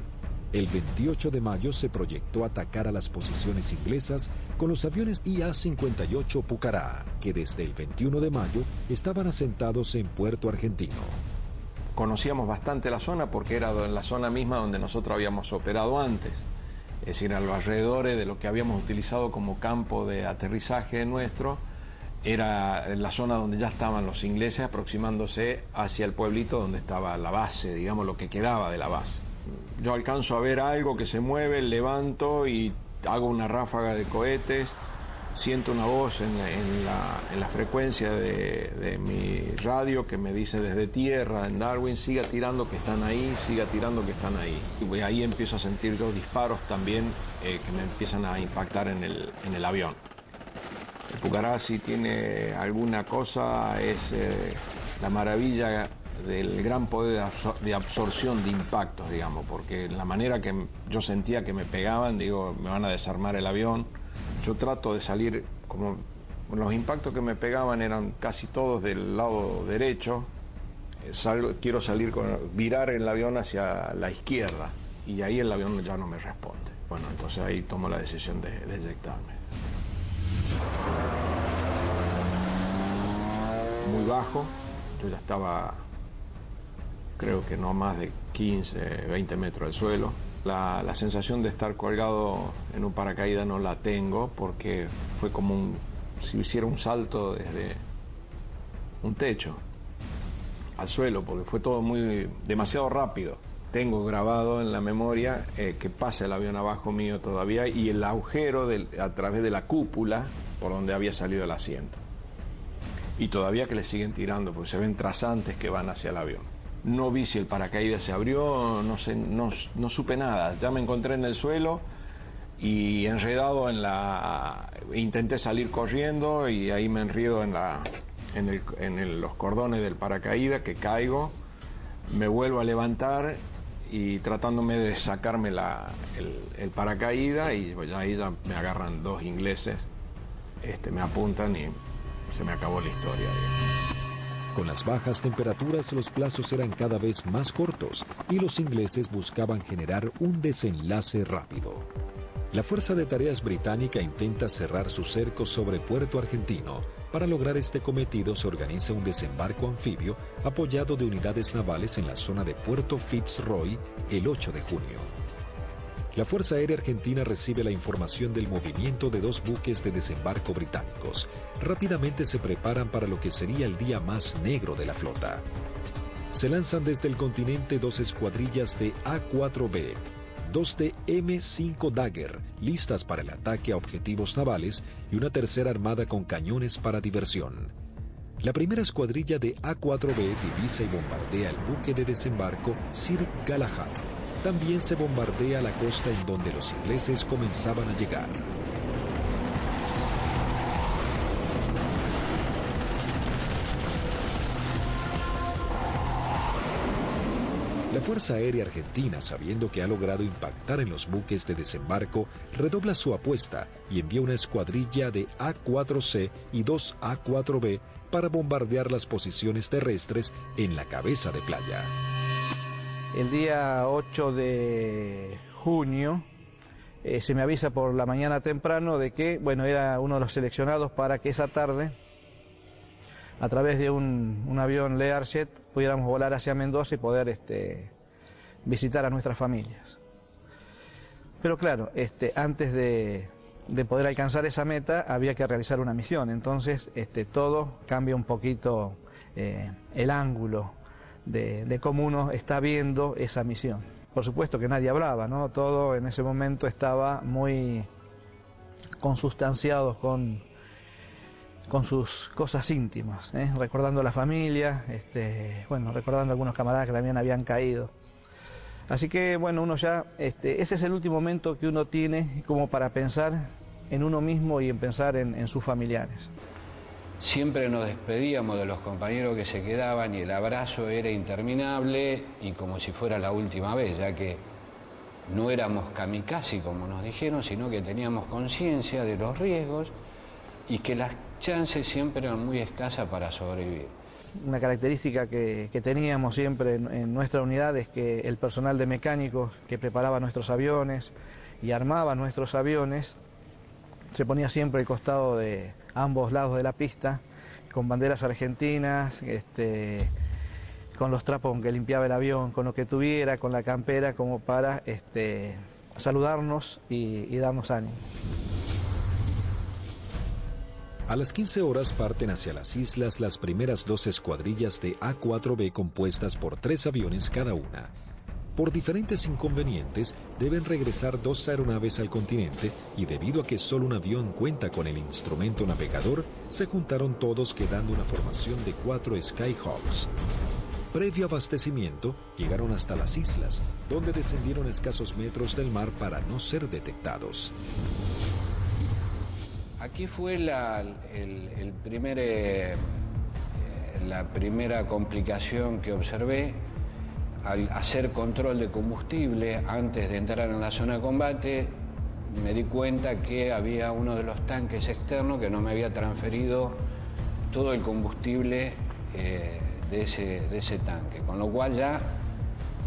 El 28 de mayo se proyectó atacar a las posiciones inglesas con los aviones IA-58 Pucará, que desde el 21 de mayo estaban asentados en Puerto Argentino. Conocíamos bastante la zona porque era en la zona misma donde nosotros habíamos operado antes, es decir, a los alrededores de lo que habíamos utilizado como campo de aterrizaje nuestro, era la zona donde ya estaban los ingleses aproximándose hacia el pueblito donde estaba la base, digamos, lo que quedaba de la base. Yo alcanzo a ver algo que se mueve, levanto y hago una ráfaga de cohetes, siento una voz en la frecuencia de mi radio que me dice desde tierra en Darwin, siga tirando que están ahí, siga tirando que están ahí. Y ahí empiezo a sentir yo disparos también que me empiezan a impactar en el avión. El Pucará, si tiene alguna cosa, es la maravilla del gran poder de absorción de impactos, digamos, porque la manera que yo sentía que me pegaban, digo, me van a desarmar el avión. Yo trato de salir, como los impactos que me pegaban eran casi todos del lado derecho, quiero salir virar el avión hacia la izquierda y ahí el avión ya no me responde. Bueno, entonces ahí tomo la decisión de eyectarme. Muy bajo, yo ya estaba, creo que no más de 15, 20 metros del suelo. La sensación de estar colgado en un paracaídas no la tengo porque fue como si hiciera un salto desde un techo al suelo, porque fue todo demasiado rápido. Tengo grabado en la memoria que pasa el avión abajo mío todavía y el agujero a través de la cúpula por donde había salido el asiento. Y todavía que le siguen tirando porque se ven trazantes que van hacia el avión. No vi si el paracaídas se abrió, no sé, no supe nada. Ya me encontré en el suelo y enredado intenté salir corriendo y ahí me enredo en los cordones del paracaídas, que caigo, me vuelvo a levantar y tratándome de sacarme el paracaídas y pues ahí ya me agarran dos ingleses, me apuntan y se me acabó la historia. Con las bajas temperaturas, los plazos eran cada vez más cortos y los ingleses buscaban generar un desenlace rápido. La Fuerza de Tareas Británica intenta cerrar su cerco sobre Puerto Argentino. Para lograr este cometido se organiza un desembarco anfibio apoyado de unidades navales en la zona de Puerto Fitzroy el 8 de junio. La Fuerza Aérea Argentina recibe la información del movimiento de dos buques de desembarco británicos. Rápidamente se preparan para lo que sería el día más negro de la flota. Se lanzan desde el continente dos escuadrillas de A4B, dos de M5 Dagger, listas para el ataque a objetivos navales, y una tercera armada con cañones para diversión. La primera escuadrilla de A4B divisa y bombardea el buque de desembarco Sir Galahad. También se bombardea la costa en donde los ingleses comenzaban a llegar. La La Fuerza Aérea Argentina, sabiendo que ha logrado impactar en los buques de desembarco, redobla su apuesta y envía una escuadrilla de A-4C y 2 A-4B para bombardear las posiciones terrestres en la cabeza de playa. El día 8 de junio se me avisa por la mañana temprano de que, bueno, era uno de los seleccionados para que esa tarde, a través de un avión Learjet, pudiéramos volar hacia Mendoza y poder visitar a nuestras familias. Pero claro, antes de poder alcanzar esa meta había que realizar una misión, entonces todo cambia un poquito el ángulo de cómo uno está viendo esa misión. Por supuesto que nadie hablaba, ¿no? Todo en ese momento estaba muy consustanciado con sus cosas íntimas, recordando a la familia, bueno, recordando a algunos camaradas que también habían caído. Así que, bueno, uno ya, ese es el último momento que uno tiene como para pensar en uno mismo y en pensar en sus familiares. Siempre nos despedíamos de los compañeros que se quedaban y el abrazo era interminable y como si fuera la última vez, ya que no éramos kamikaze, como nos dijeron, sino que teníamos conciencia de los riesgos y que las chances siempre eran muy escasas para sobrevivir. Una característica que teníamos siempre en nuestra unidad es que el personal de mecánicos que preparaba nuestros aviones y armaba nuestros aviones se ponía siempre al costado de ambos lados de la pista, con banderas argentinas, con los trapos con que limpiaba el avión, con lo que tuviera, con la campera, como para saludarnos y darnos ánimo. A las 15 horas parten hacia las islas las primeras 2 escuadrillas de A-4B compuestas por 3 aviones cada una. Por diferentes inconvenientes, deben regresar 2 aeronaves al continente y debido a que solo un avión cuenta con el instrumento navegador, se juntaron todos quedando una formación de 4 Skyhawks. Previo abastecimiento, llegaron hasta las islas, donde descendieron a escasos metros del mar para no ser detectados. Aquí fue la primera complicación que observé. Al hacer control de combustible antes de entrar en la zona de combate, me di cuenta que había uno de los tanques externos que no me había transferido todo el combustible de ese tanque, con lo cual ya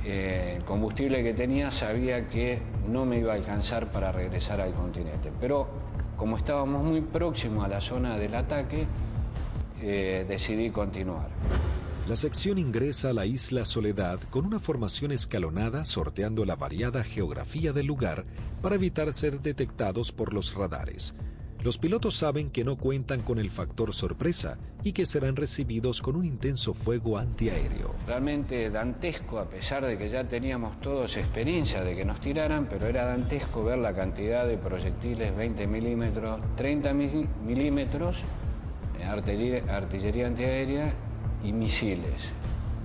el combustible que tenía sabía que no me iba a alcanzar para regresar al continente. Pero como estábamos muy próximos a la zona del ataque, decidí continuar. La sección ingresa a la isla Soledad con una formación escalonada sorteando la variada geografía del lugar para evitar ser detectados por los radares. Los pilotos saben que no cuentan con el factor sorpresa y que serán recibidos con un intenso fuego antiaéreo. Realmente dantesco, a pesar de que ya teníamos todos experiencia de que nos tiraran, pero era dantesco ver la cantidad de proyectiles 20 milímetros, 30 milímetros, artillería antiaérea y misiles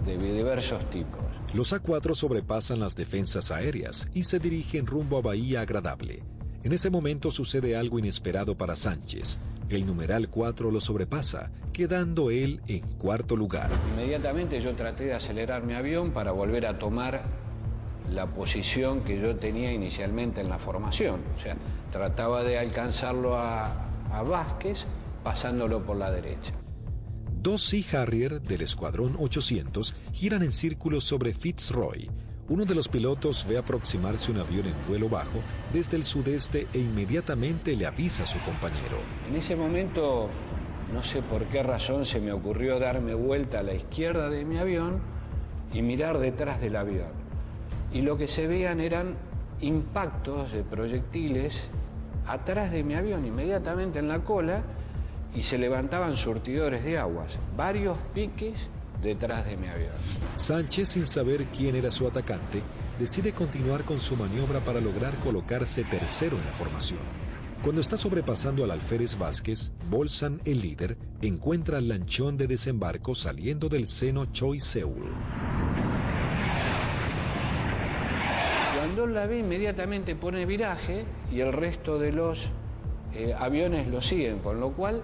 de diversos tipos. Los A4 sobrepasan las defensas aéreas y se dirigen rumbo a Bahía Agradable. En ese momento sucede algo inesperado para Sánchez. El numeral 4 lo sobrepasa, quedando él en 4º lugar. Inmediatamente yo traté de acelerar mi avión para volver a tomar la posición que yo tenía inicialmente en la formación. O sea, trataba de alcanzarlo a Vázquez pasándolo por la derecha. 2 Sea Harrier del Escuadrón 800 giran en círculo sobre Fitzroy. Uno de los pilotos ve aproximarse un avión en vuelo bajo desde el sudeste e inmediatamente le avisa a su compañero. En ese momento, no sé por qué razón, se me ocurrió darme vuelta a la izquierda de mi avión y mirar detrás del avión. Y lo que se veían eran impactos de proyectiles atrás de mi avión, inmediatamente en la cola, y se levantaban surtidores de aguas, varios piques detrás de mi avión. Sánchez, sin saber quién era su atacante, decide continuar con su maniobra para lograr colocarse tercero en la formación. Cuando está sobrepasando al alférez Vázquez, Bolsan, el líder, encuentra al lanchón de desembarco saliendo del seno Choi Seul. Cuando la ve, inmediatamente pone viraje y el resto de los aviones lo siguen, con lo cual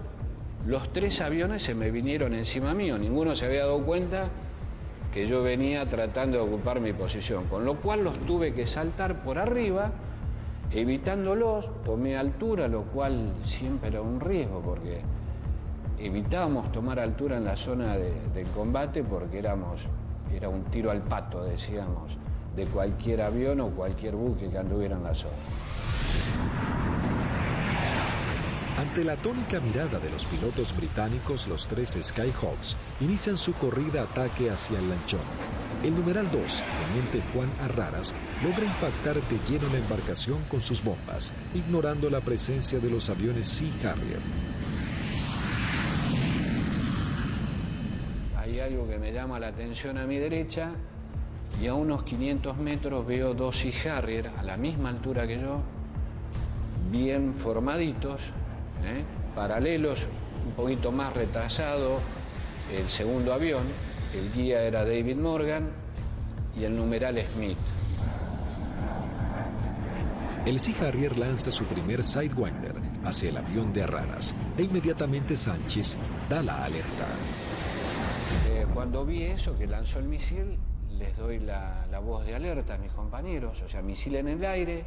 los 3 aviones se me vinieron encima mío. Ninguno se había dado cuenta que yo venía tratando de ocupar mi posición, con lo cual los tuve que saltar por arriba, evitándolos, tomé altura, lo cual siempre era un riesgo, porque evitábamos tomar altura en la zona del combate, porque era un tiro al pato, decíamos, de cualquier avión o cualquier buque que anduviera en la zona. Ante la tónica mirada de los pilotos británicos, los 3 Skyhawks inician su corrida-ataque hacia el lanchón. El numeral 2, teniente Juan Arraras, logra impactar de lleno la embarcación con sus bombas, ignorando la presencia de los aviones Sea Harrier. Hay algo que me llama la atención a mi derecha, y a unos 500 metros veo 2 Sea Harrier a la misma altura que yo, bien formaditos, paralelos, un poquito más retrasado el segundo avión. El guía era David Morgan y el numeral Smith. El Sea Harrier lanza su primer Sidewinder hacia el avión de Arraras e inmediatamente Sánchez da la alerta. Cuando vi eso, que lanzó el misil, les doy la voz de alerta a mis compañeros, o sea, misil en el aire,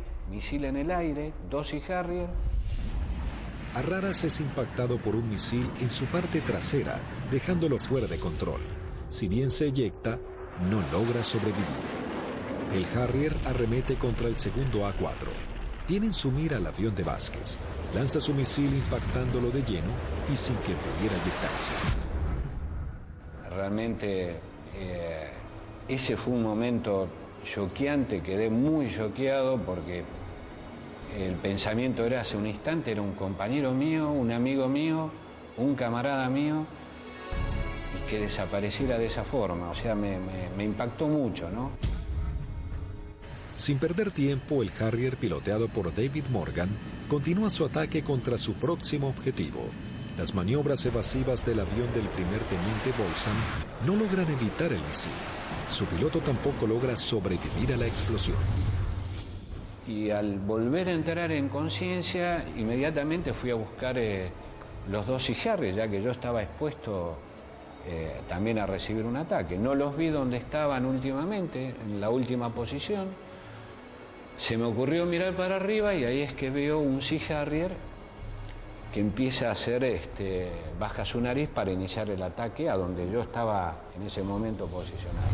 2 Sea Harrier. Arraras es impactado por un misil en su parte trasera, dejándolo fuera de control. Si bien se eyecta, no logra sobrevivir. El Harrier arremete contra el segundo A4. Tiene en su mira al avión de Vázquez. Lanza su misil impactándolo de lleno y sin que pudiera eyectarse. Realmente ese fue un momento choqueante, quedé muy choqueado porque el pensamiento era hace un instante, era un compañero mío, un amigo mío, un camarada mío, y que desapareciera de esa forma, o sea, me impactó mucho, ¿no? Sin perder tiempo, el Harrier, piloteado por David Morgan, continúa su ataque contra su próximo objetivo. Las maniobras evasivas del avión del primer teniente Bolson no logran evitar el misil. Su piloto tampoco logra sobrevivir a la explosión. Y al volver a entrar en conciencia, inmediatamente fui a buscar los 2 Sea Harrier, ya que yo estaba expuesto también a recibir un ataque. No los vi donde estaban últimamente, en la última posición. Se me ocurrió mirar para arriba y ahí es que veo un Sea Harrier que empieza a hacer, baja su nariz para iniciar el ataque a donde yo estaba en ese momento posicionado.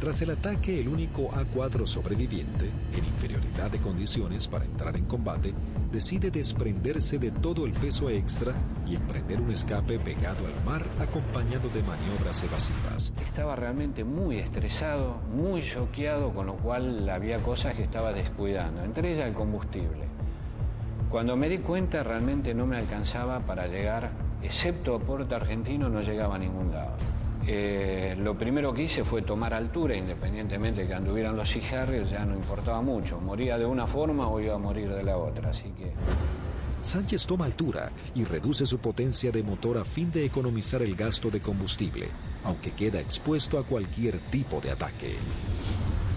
Tras el ataque, el único A4 sobreviviente, en inferioridad de condiciones para entrar en combate, decide desprenderse de todo el peso extra y emprender un escape pegado al mar acompañado de maniobras evasivas. Estaba realmente muy estresado, muy choqueado, con lo cual había cosas que estaba descuidando, entre ellas el combustible. Cuando me di cuenta realmente no me alcanzaba para llegar, excepto a Puerto Argentino, no llegaba a ningún lado. Lo primero que hice fue tomar altura, independientemente de que anduvieran los Sea Harrier, ya no importaba mucho, moría de una forma o iba a morir de la otra, así que... Sánchez toma altura y reduce su potencia de motor a fin de economizar el gasto de combustible, aunque queda expuesto a cualquier tipo de ataque.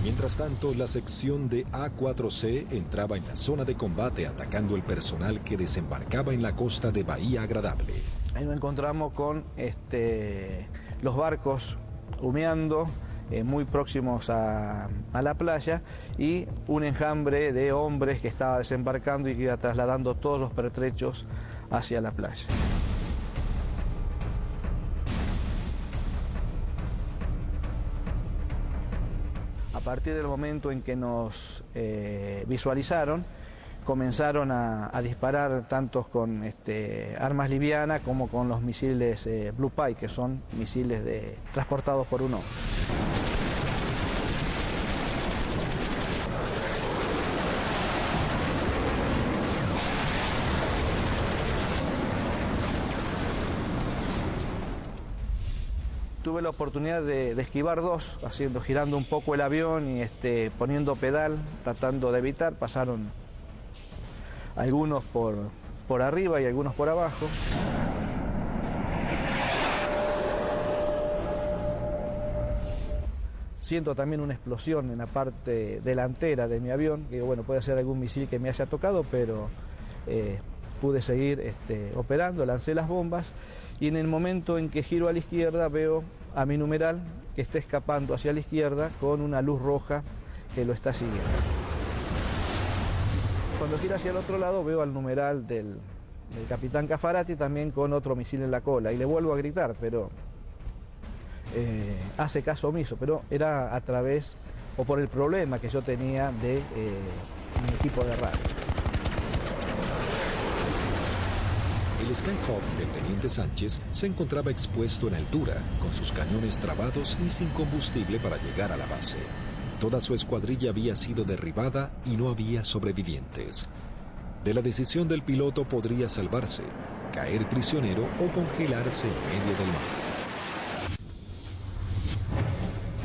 Mientras tanto, la sección de A4C entraba en la zona de combate atacando el personal que desembarcaba en la costa de Bahía Agradable. Ahí nos encontramos con los barcos humeando, muy próximos a la playa, y un enjambre de hombres que estaba desembarcando y que iba trasladando todos los pertrechos hacia la playa. A partir del momento en que nos visualizaron, comenzaron a disparar tanto con armas livianas como con los misiles Blue Pie, que son misiles transportados por un hombre. Tuve la oportunidad de esquivar 2, girando un poco el avión y poniendo pedal, tratando de evitar. Pasaron algunos por arriba y algunos por abajo. Siento también una explosión en la parte delantera de mi avión, que bueno, puede ser algún misil que me haya tocado, pero pude seguir operando, lancé las bombas y en el momento en que giro a la izquierda veo a mi numeral que está escapando hacia la izquierda con una luz roja que lo está siguiendo. Cuando gira hacia el otro lado veo al numeral del capitán Caffarati también con otro misil en la cola y le vuelvo a gritar, pero hace caso omiso, pero era a través o por el problema que yo tenía de mi equipo de radio. El Skyhawk del teniente Sánchez se encontraba expuesto en altura, con sus cañones trabados y sin combustible para llegar a la base. Toda su escuadrilla había sido derribada y no había sobrevivientes. De la decisión del piloto podría salvarse, caer prisionero o congelarse en medio del mar.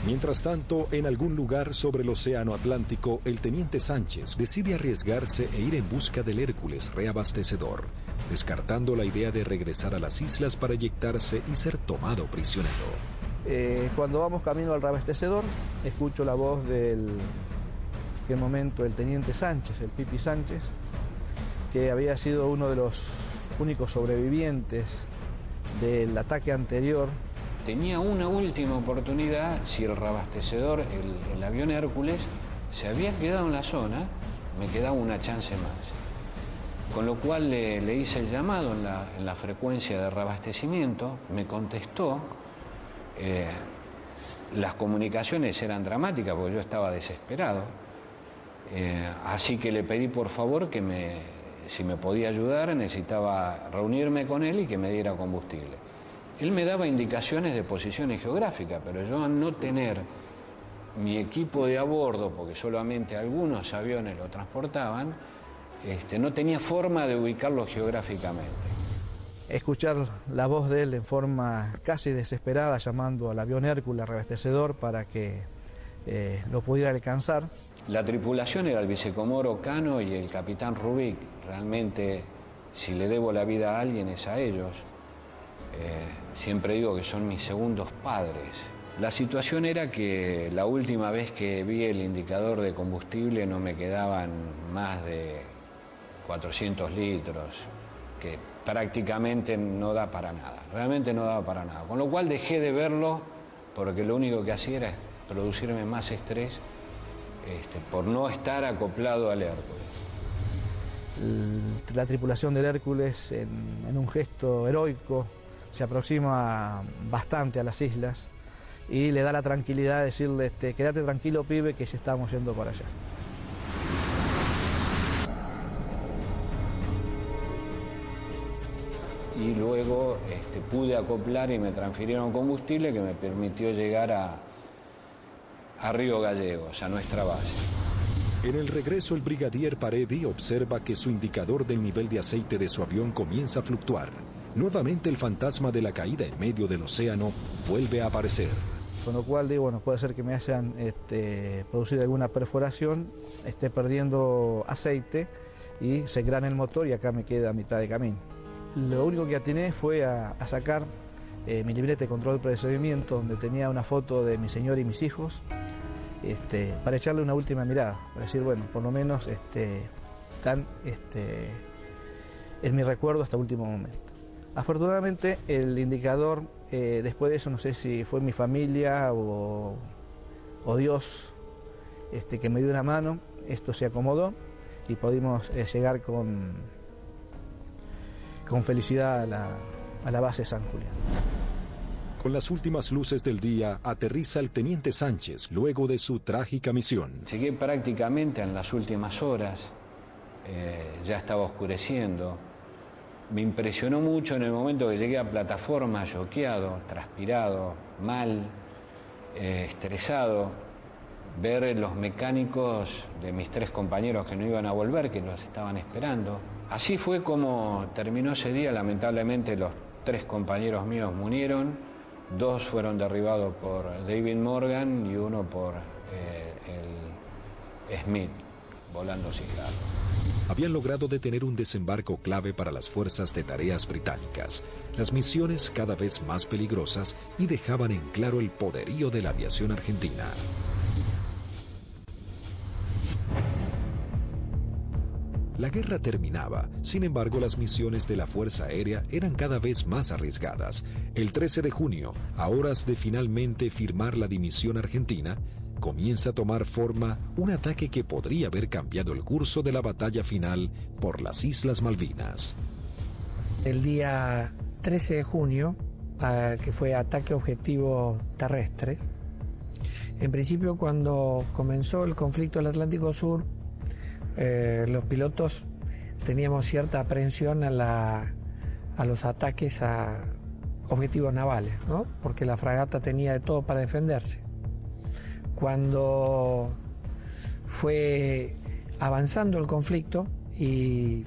Mientras tanto, en algún lugar sobre el océano Atlántico, el teniente Sánchez decide arriesgarse e ir en busca del Hércules reabastecedor, descartando la idea de regresar a las islas para eyectarse y ser tomado prisionero. Cuando vamos camino al reabastecedor, escucho la voz del, en aquel momento, el teniente Sánchez, el Pipi Sánchez, que había sido uno de los únicos sobrevivientes del ataque anterior. Tenía una última oportunidad, si el reabastecedor, el avión Hércules, se había quedado en la zona, me quedaba una chance más. Con lo cual le hice el llamado en la frecuencia de reabastecimiento, me contestó, las comunicaciones eran dramáticas porque yo estaba desesperado, así que le pedí por favor que si me podía ayudar, necesitaba reunirme con él y que me diera combustible. Él me daba indicaciones de posiciones geográficas, pero yo al no tener mi equipo de a bordo, porque solamente algunos aviones lo transportaban, no tenía forma de ubicarlo geográficamente. Escuchar la voz de él en forma casi desesperada, llamando al avión Hércules reabastecedor para que lo pudiera alcanzar. La tripulación era el vicecomoro Cano y el capitán Rubik. Realmente, si le debo la vida a alguien es a ellos. Siempre digo que son mis segundos padres. La situación era que la última vez que vi el indicador de combustible no me quedaban más de 400 litros, que prácticamente no da para nada, realmente no daba para nada. Con lo cual dejé de verlo porque lo único que hacía era producirme más estrés por no estar acoplado al Hércules. La tripulación del Hércules, en un gesto heroico, se aproxima bastante a las islas y le da la tranquilidad de decirle, quédate tranquilo, pibe, que ya estamos yendo para allá. Y luego pude acoplar y me transfirieron combustible que me permitió llegar a Río Gallegos, a nuestra base. En el regreso, el brigadier Paredi observa que su indicador del nivel de aceite de su avión comienza a fluctuar. Nuevamente el fantasma de la caída en medio del océano vuelve a aparecer. Con lo cual digo, bueno, puede ser que me hayan producido alguna perforación, esté perdiendo aceite y se grane el motor y acá me queda a mitad de camino. Lo único que atiné fue a sacar mi libreta de control de procedimiento, donde tenía una foto de mi señor y mis hijos, para echarle una última mirada, para decir, bueno, por lo menos están en mi recuerdo hasta el último momento. Afortunadamente el indicador, después de eso, no sé si fue mi familia o Dios que me dio una mano, esto se acomodó y pudimos llegar con felicidad a la base San Julián. Con las últimas luces del día, aterriza el teniente Sánchez luego de su trágica misión. Llegué prácticamente en las últimas horas, ya estaba oscureciendo. Me impresionó mucho en el momento que llegué a plataforma, choqueado, transpirado, mal, estresado, ver los mecánicos de mis 3 compañeros que no iban a volver, que los estaban esperando. Así fue como terminó ese día. Lamentablemente los 3 compañeros míos murieron, 2 fueron derribados por David Morgan y 1 por el Smith, volando sin largo. Habían logrado detener un desembarco clave para las fuerzas de tareas británicas, las misiones cada vez más peligrosas y dejaban en claro el poderío de la aviación argentina. La guerra terminaba, sin embargo las misiones de la Fuerza Aérea eran cada vez más arriesgadas. El 13 de junio, a horas de finalmente firmar la dimisión argentina, comienza a tomar forma un ataque que podría haber cambiado el curso de la batalla final por las Islas Malvinas. El día 13 de junio, que fue ataque objetivo terrestre, en principio cuando comenzó el conflicto del Atlántico Sur, los pilotos teníamos cierta aprehensión a los ataques a objetivos navales, ¿no? Porque la fragata tenía de todo para defenderse. Cuando fue avanzando el conflicto y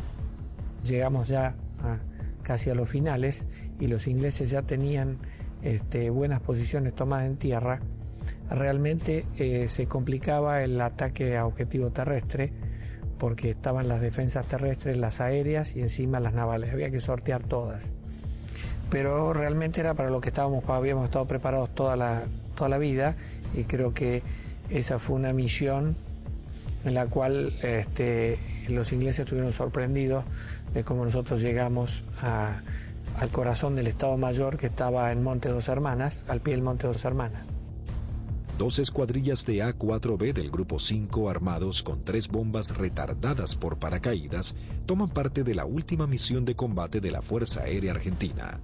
llegamos ya casi a los finales y los ingleses ya tenían buenas posiciones tomadas en tierra, realmente se complicaba el ataque a objetivo terrestre, porque estaban las defensas terrestres, las aéreas y encima las navales. Había que sortear todas. Pero realmente era para lo que habíamos estado preparados toda la vida, y creo que esa fue una misión en la cual los ingleses estuvieron sorprendidos de cómo nosotros llegamos al corazón del Estado Mayor, que estaba en Monte Dos Hermanas, al pie del Monte Dos Hermanas. 2 escuadrillas de A4B del Grupo 5, armados con 3 bombas retardadas por paracaídas, toman parte de la última misión de combate de la Fuerza Aérea Argentina.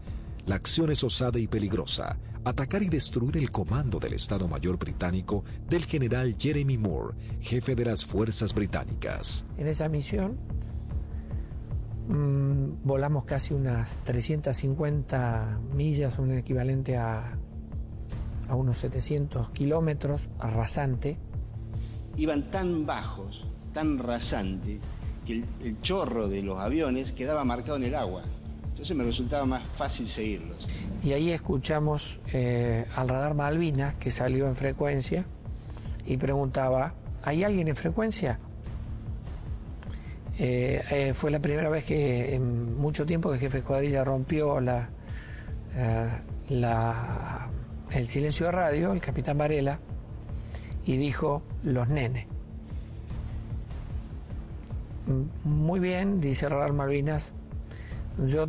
La acción es osada y peligrosa: atacar y destruir el comando del Estado Mayor británico del general Jeremy Moore, jefe de las fuerzas británicas. En esa misión volamos casi unas 350 millas, un equivalente a unos 700 kilómetros, rasante. Iban tan bajos, tan rasante, que el chorro de los aviones quedaba marcado en el agua. Entonces me resultaba más fácil seguirlos. Y ahí escuchamos al radar Malvinas, que salió en frecuencia y preguntaba: ¿hay alguien en frecuencia? Fue la primera vez que en mucho tiempo que el jefe de escuadrilla rompió el silencio de radio, el capitán Varela, y dijo: los nenes. Muy bien, dice radar Malvinas, yo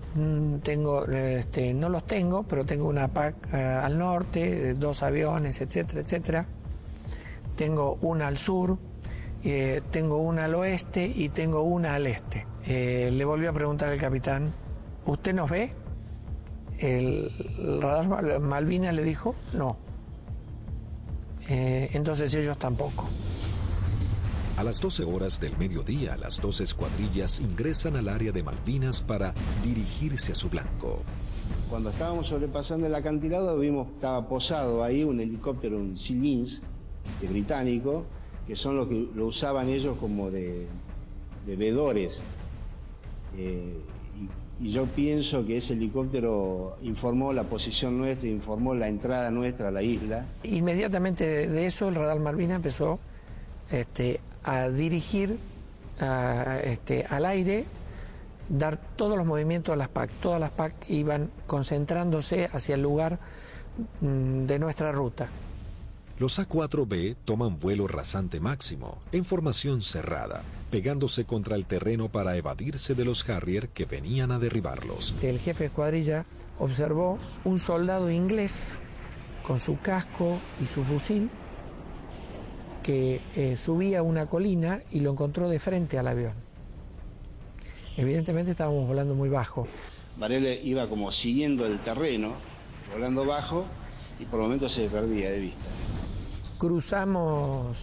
tengo, no los tengo, pero tengo una PAC al norte, 2 aviones, etcétera, etcétera. Tengo una al sur, tengo una al oeste y tengo una al este. Le volvió a preguntar al capitán: ¿usted nos ve? El radar Malvinas le dijo: no. Entonces ellos tampoco. A las 12 horas del mediodía, las 2 escuadrillas ingresan al área de Malvinas para dirigirse a su blanco. Cuando estábamos sobrepasando el acantilado, vimos que estaba posado ahí un helicóptero, un Sea Lynx británico, que son los que lo usaban ellos como de vedores. Y yo pienso que ese helicóptero informó la posición nuestra, informó la entrada nuestra a la isla. Inmediatamente de eso, el radar Malvinas empezó a dirigir al aire, dar todos los movimientos a las PAC. Todas las PAC iban concentrándose hacia el lugar de nuestra ruta. Los A4B toman vuelo rasante máximo, en formación cerrada, pegándose contra el terreno para evadirse de los Harrier que venían a derribarlos. El jefe de escuadrilla observó un soldado inglés con su casco y su fusil que subía una colina y lo encontró de frente al avión. Evidentemente estábamos volando muy bajo. Varela iba como siguiendo el terreno, volando bajo, y por momentos se perdía de vista. Cruzamos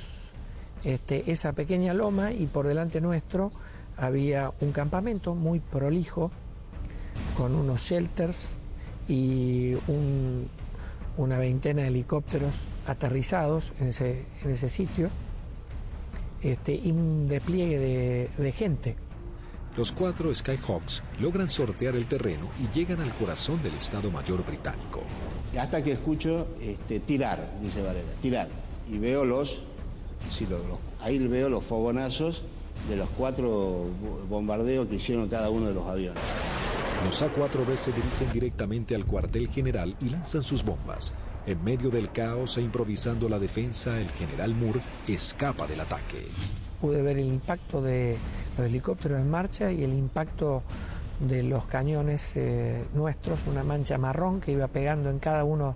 esa pequeña loma y por delante nuestro había un campamento muy prolijo con unos shelters y una veintena de helicópteros aterrizados en ese sitio, y un despliegue de gente. Los 4 Skyhawks logran sortear el terreno y llegan al corazón del Estado Mayor británico. Hasta que escucho tirar, dice Varela, tirar. Y veo ahí veo los fogonazos de los 4 bombardeos que hicieron cada uno de los aviones. Los A4B se dirigen directamente al cuartel general y lanzan sus bombas. En medio del caos e improvisando la defensa, el general Moore escapa del ataque. Pude ver el impacto de los helicópteros en marcha y el impacto de los cañones nuestros, una mancha marrón que iba pegando en cada uno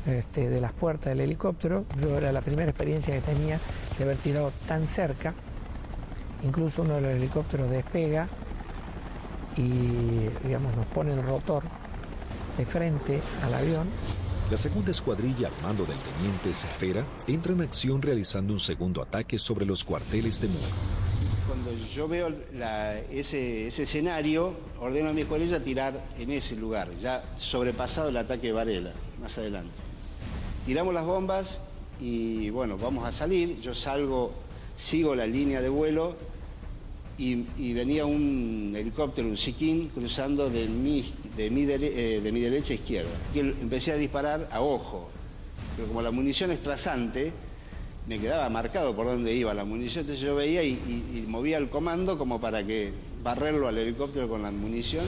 de las puertas del helicóptero. Yo era la primera experiencia que tenía de haber tirado tan cerca. Incluso uno de los helicópteros despega y, digamos, nos pone el rotor de frente al avión. La segunda escuadrilla, al mando del teniente Cepera, entra en acción realizando un segundo ataque sobre los cuarteles de Moore. Cuando yo veo ese escenario, ordeno a mi escuadrilla tirar en ese lugar, ya sobrepasado el ataque de Varela, más adelante. Tiramos las bombas y bueno, vamos a salir. Yo salgo, sigo la línea de vuelo y venía un helicóptero, un Siquín, cruzando de mi derecha a izquierda. Y empecé a disparar a ojo, pero como la munición es trazante, me quedaba marcado por dónde iba la munición, entonces yo veía y movía el comando como para que barrerlo al helicóptero con la munición.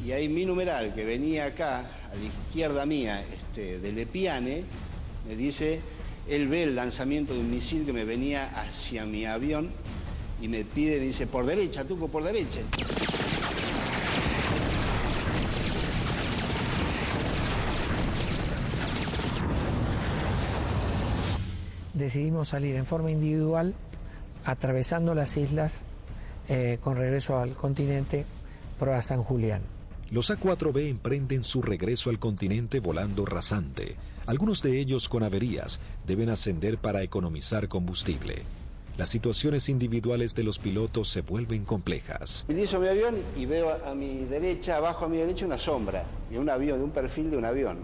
Y ahí mi numeral, que venía acá, a la izquierda mía, de Lepiane, me dice, él ve el lanzamiento de un misil que me venía hacia mi avión y me pide, me dice, por derecha, Tuco, por derecha. Decidimos salir en forma individual, atravesando las islas, con regreso al continente, por a San Julián. Los A4B emprenden su regreso al continente volando rasante. Algunos de ellos con averías deben ascender para economizar combustible. Las situaciones individuales de los pilotos se vuelven complejas. Utilizo mi avión y veo a mi derecha, abajo a mi derecha, una sombra de un avión, de un perfil de un avión.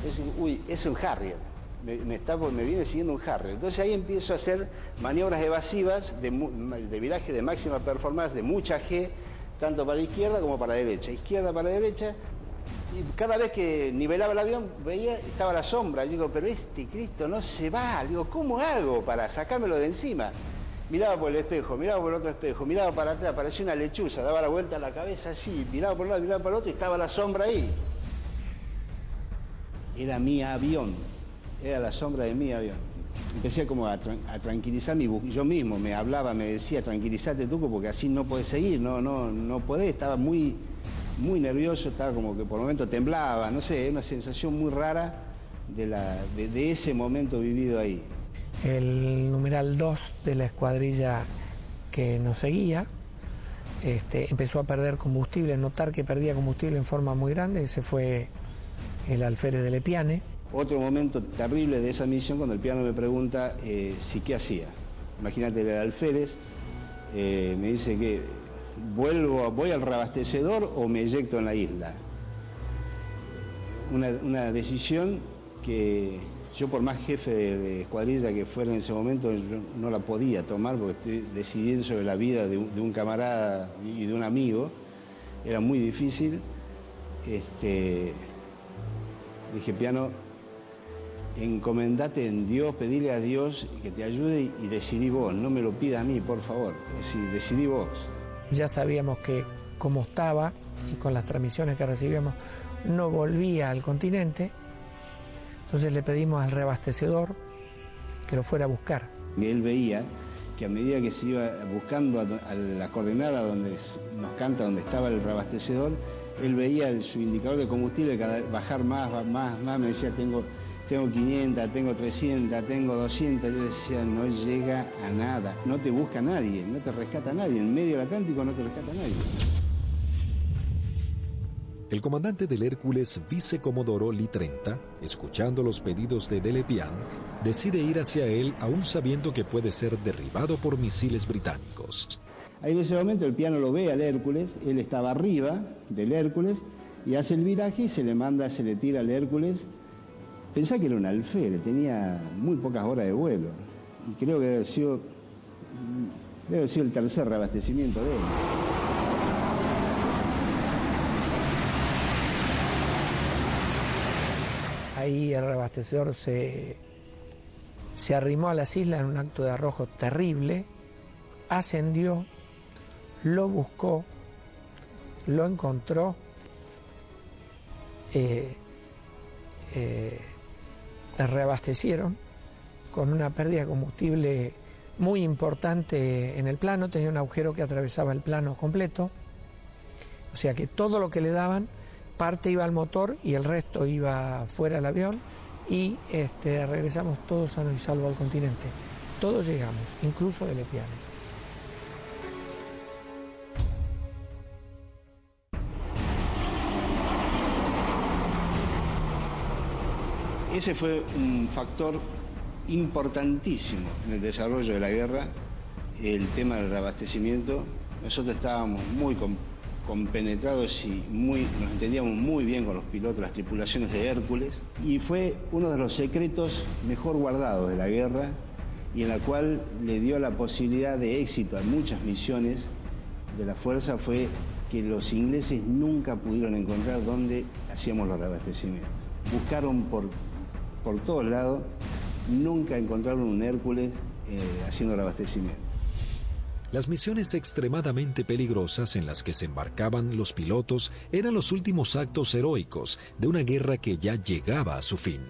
Es, uy, es un Harrier. Me viene siguiendo un Harrier. Entonces ahí empiezo a hacer maniobras evasivas de viraje de máxima performance, de mucha G, tanto para la izquierda como para la derecha. Izquierda para la derecha. Y cada vez que nivelaba el avión, veía, estaba la sombra. Yo digo, pero este Cristo no se va. Digo, ¿cómo hago para sacármelo de encima? Miraba por el espejo, miraba por el otro espejo, miraba para atrás, parecía una lechuza, daba la vuelta a la cabeza así, miraba por un lado, miraba por el otro y estaba la sombra ahí. Era mi avión, era la sombra de mi avión. Empecé como a tranquilizar yo mismo, me hablaba, me decía, tranquilízate Tuco, porque así no podés seguir, no podés, estaba muy nervioso, estaba como que por momento temblaba, no sé, una sensación muy rara de ese momento vivido ahí. El numeral 2 de la escuadrilla que nos seguía empezó a perder combustible, notar que perdía combustible en forma muy grande. Ese fue el alférez de Lepiane. Otro momento terrible de esa misión, cuando el piano me pregunta si qué hacía. Imagínate, el alférez me dice que voy al reabastecedor o me eyecto en la isla. Una decisión que yo, por más jefe de escuadrilla que fuera en ese momento, yo no la podía tomar porque estoy decidiendo sobre la vida de un camarada y de un amigo. Era muy difícil. Dije, Piano, encomendate en Dios, pedile a Dios que te ayude y decidí vos, no me lo pida a mí, por favor, decidí vos. Ya sabíamos que como estaba y con las transmisiones que recibíamos no volvía al continente, entonces le pedimos al reabastecedor que lo fuera a buscar. Él veía que a medida que se iba buscando a la coordenada donde nos canta, donde estaba el reabastecedor, él veía su indicador de combustible bajar más, me decía, tengo 500, tengo 300, tengo 200, yo decía, no llega a nada, no te busca nadie, no te rescata nadie, en medio del Atlántico no te rescata nadie. El comandante del Hércules, vicecomodoro Lee 30, escuchando los pedidos de Delepiane, decide ir hacia él aún sabiendo que puede ser derribado por misiles británicos. Ahí en ese momento el piano lo ve al Hércules, él estaba arriba del Hércules y hace el viraje y se le tira al Hércules. Pensá que era un alférez, tenía muy pocas horas de vuelo y creo que debe haber sido el tercer reabastecimiento de él. Ahí el reabastecedor se se arrimó a las islas en un acto de arrojo terrible, ascendió, lo buscó, lo encontró, reabastecieron con una pérdida de combustible muy importante en el plano, tenía un agujero que atravesaba el plano completo, o sea que todo lo que le daban, parte iba al motor y el resto iba fuera del avión, y regresamos todos sanos y salvos al continente. Todos llegamos, incluso de Lepiane. Ese fue un factor importantísimo en el desarrollo de la guerra, el tema del reabastecimiento. Nosotros estábamos muy compenetrados y nos entendíamos muy bien con los pilotos, las tripulaciones de Hércules, y fue uno de los secretos mejor guardados de la guerra y en la cual le dio la posibilidad de éxito a muchas misiones de la fuerza, fue que los ingleses nunca pudieron encontrar dónde hacíamos los reabastecimientos. Buscaron por todos lados, nunca encontraron un Hércules haciendo el abastecimiento. Las misiones extremadamente peligrosas en las que se embarcaban los pilotos eran los últimos actos heroicos de una guerra que ya llegaba a su fin.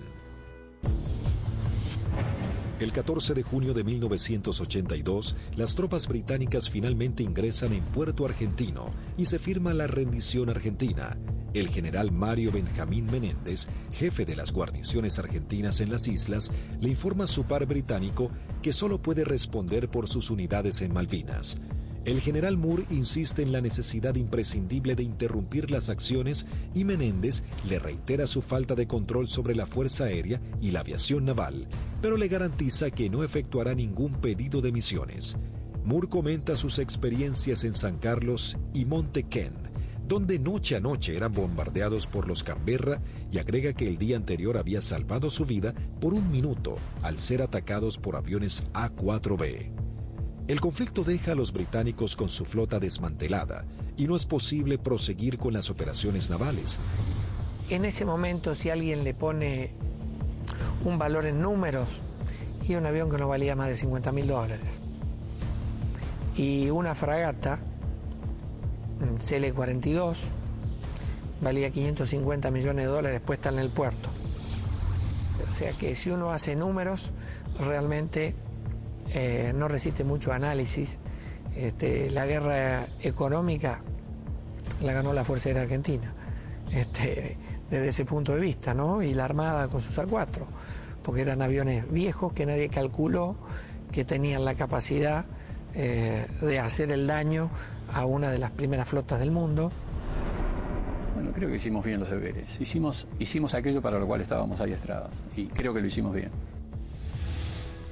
El 14 de junio de 1982, las tropas británicas finalmente ingresan en Puerto Argentino y se firma la rendición argentina. El general Mario Benjamín Menéndez, jefe de las guarniciones argentinas en las islas, le informa a su par británico que solo puede responder por sus unidades en Malvinas. El general Moore insiste en la necesidad imprescindible de interrumpir las acciones y Menéndez le reitera su falta de control sobre la Fuerza Aérea y la aviación naval, pero le garantiza que no efectuará ningún pedido de misiones. Moore comenta sus experiencias en San Carlos y Monte Kent, donde noche a noche eran bombardeados por los Canberra, y agrega que el día anterior había salvado su vida por un minuto al ser atacados por aviones A-4B. El conflicto deja a los británicos con su flota desmantelada y no es posible proseguir con las operaciones navales. En ese momento, si alguien le pone un valor en números, y un avión que no valía más de $50.000, y una fragata CL-42 valía $550 millones puesta en el puerto. O sea que si uno hace números, realmente no resiste mucho análisis. La guerra económica la ganó la Fuerza Aérea Argentina, desde ese punto de vista, ¿no? Y la Armada con sus A4, porque eran aviones viejos que nadie calculó que tenían la capacidad de hacer el daño a una de las primeras flotas del mundo. Bueno, creo que hicimos bien los deberes. Hicimos aquello para lo cual estábamos adiestrados y creo que lo hicimos bien.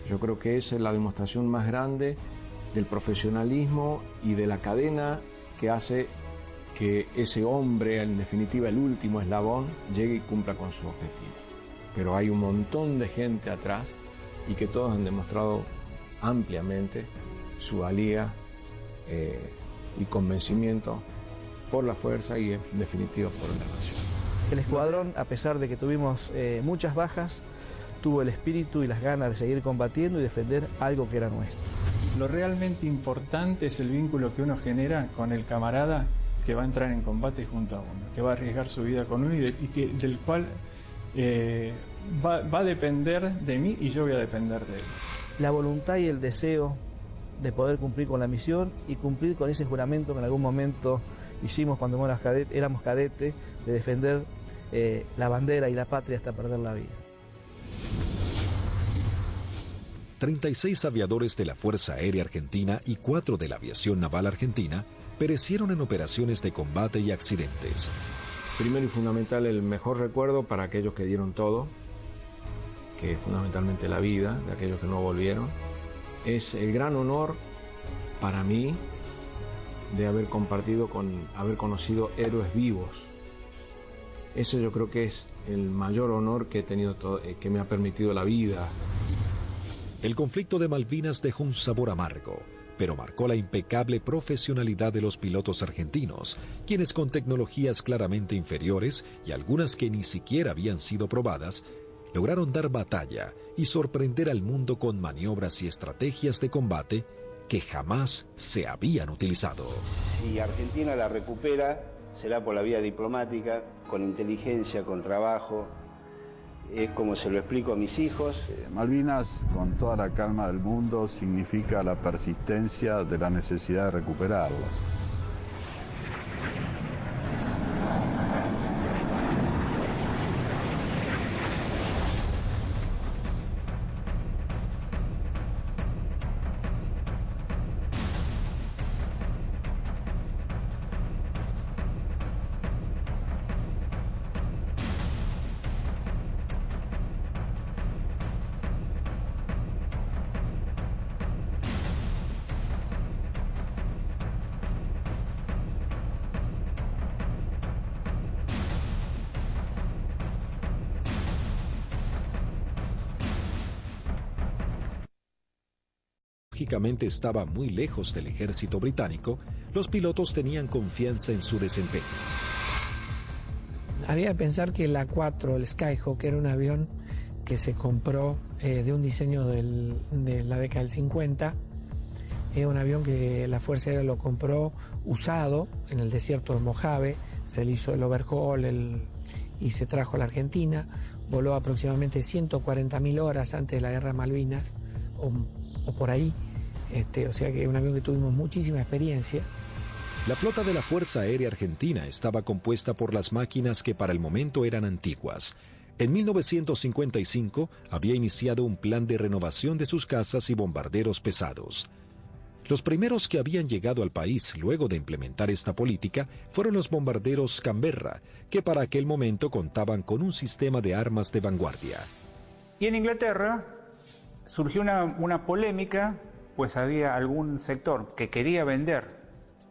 Yo creo que esa es la demostración más grande del profesionalismo y de la cadena que hace que ese hombre, en definitiva el último eslabón, llegue y cumpla con su objetivo. Pero hay un montón de gente atrás y que todos han demostrado ampliamente su valía y convencimiento por la fuerza y en definitiva por la nación. El escuadrón, a pesar de que tuvimos muchas bajas, tuvo el espíritu y las ganas de seguir combatiendo y defender algo que era nuestro. Lo realmente importante es el vínculo que uno genera con el camarada que va a entrar en combate junto a uno, que va a arriesgar su vida con uno del cual va a depender de mí y yo voy a depender de él. La voluntad y el deseo de poder cumplir con la misión y cumplir con ese juramento que en algún momento hicimos cuando éramos cadetes, de defender la bandera y la patria hasta perder la vida. 36 aviadores de la Fuerza Aérea Argentina y 4 de la Aviación Naval Argentina perecieron en operaciones de combate y accidentes. Primero y fundamental, el mejor recuerdo para aquellos que dieron todo, que es fundamentalmente la vida de aquellos que no volvieron. Es el gran honor para mí de haber haber conocido héroes vivos. Eso yo creo que es el mayor honor que he tenido, que me ha permitido la vida. El conflicto de Malvinas dejó un sabor amargo, pero marcó la impecable profesionalidad de los pilotos argentinos, quienes con tecnologías claramente inferiores y algunas que ni siquiera habían sido probadas, lograron dar batalla y sorprender al mundo con maniobras y estrategias de combate que jamás se habían utilizado. Si Argentina la recupera, será por la vía diplomática, con inteligencia, con trabajo. Es como se lo explico a mis hijos. Malvinas, con toda la calma del mundo, significa la persistencia de la necesidad de recuperarlas. Lógicamente estaba muy lejos del ejército británico, los pilotos tenían confianza en su desempeño. Había que pensar que el A4, el Skyhawk, era un avión que se compró de un diseño de la década del 50. Era un avión que la Fuerza Aérea lo compró usado en el desierto de Mojave, se le hizo el overhaul y se trajo a la Argentina. Voló aproximadamente 140.000 horas antes de la Guerra de Malvinas, o por ahí. O sea que es un avión que tuvimos muchísima experiencia. La flota de la Fuerza Aérea Argentina estaba compuesta por las máquinas que para el momento eran antiguas. En 1955 había iniciado un plan de renovación de sus cazas y bombarderos pesados. Los primeros que habían llegado al país luego de implementar esta política fueron los bombarderos Canberra, que para aquel momento contaban con un sistema de armas de vanguardia. Y en Inglaterra surgió una polémica, pues había algún sector que quería vender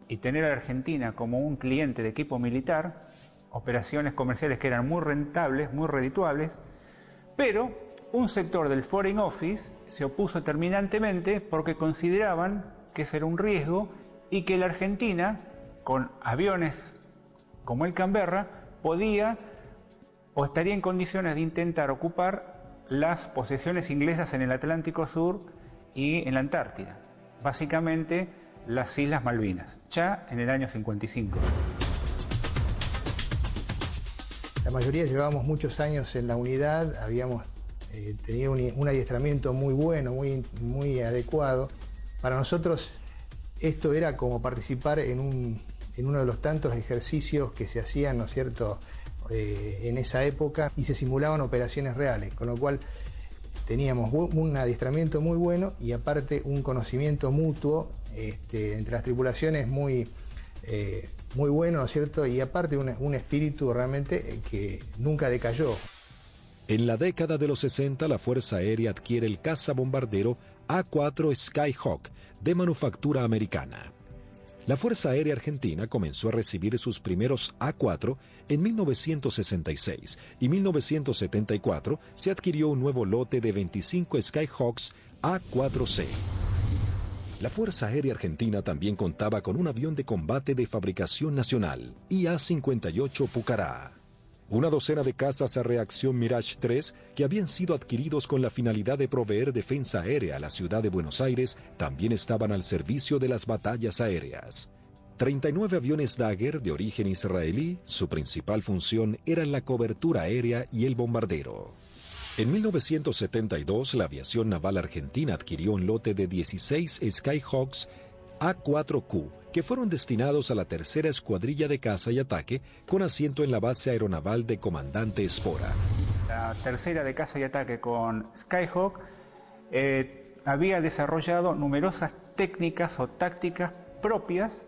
y tener a Argentina como un cliente de equipo militar, operaciones comerciales que eran muy rentables, muy redituables, pero un sector del Foreign Office se opuso terminantemente porque consideraban que ese era un riesgo y que la Argentina, con aviones como el Canberra, podía o estaría en condiciones de intentar ocupar las posesiones inglesas en el Atlántico Sur y en la Antártida, básicamente las Islas Malvinas, ya en el año 55. La mayoría llevábamos muchos años en la unidad, habíamos tenido un adiestramiento muy bueno, muy adecuado. Para nosotros esto era como participar en uno de los tantos ejercicios que se hacían, ¿no es cierto?, en esa época, y se simulaban operaciones reales, con lo cual teníamos un adiestramiento muy bueno y aparte un conocimiento mutuo entre las tripulaciones muy bueno, ¿no es cierto?, y aparte un espíritu realmente que nunca decayó. En la década de los 60, la Fuerza Aérea adquiere el cazabombardero A4 Skyhawk de manufactura americana. La Fuerza Aérea Argentina comenzó a recibir sus primeros A4 en 1966 y en 1974 se adquirió un nuevo lote de 25 Skyhawks A4C. La Fuerza Aérea Argentina también contaba con un avión de combate de fabricación nacional, IA-58 Pucará. Una docena de cazas a reacción Mirage 3 que habían sido adquiridos con la finalidad de proveer defensa aérea a la ciudad de Buenos Aires también estaban al servicio de las batallas aéreas. 39 aviones Dagger de origen israelí, su principal función era la cobertura aérea y el bombardero. En 1972, la aviación naval argentina adquirió un lote de 16 Skyhawks A4Q, que fueron destinados a la tercera escuadrilla de caza y ataque con asiento en la base aeronaval de Comandante Espora. La tercera de caza y ataque con Skyhawk había desarrollado numerosas técnicas o tácticas propias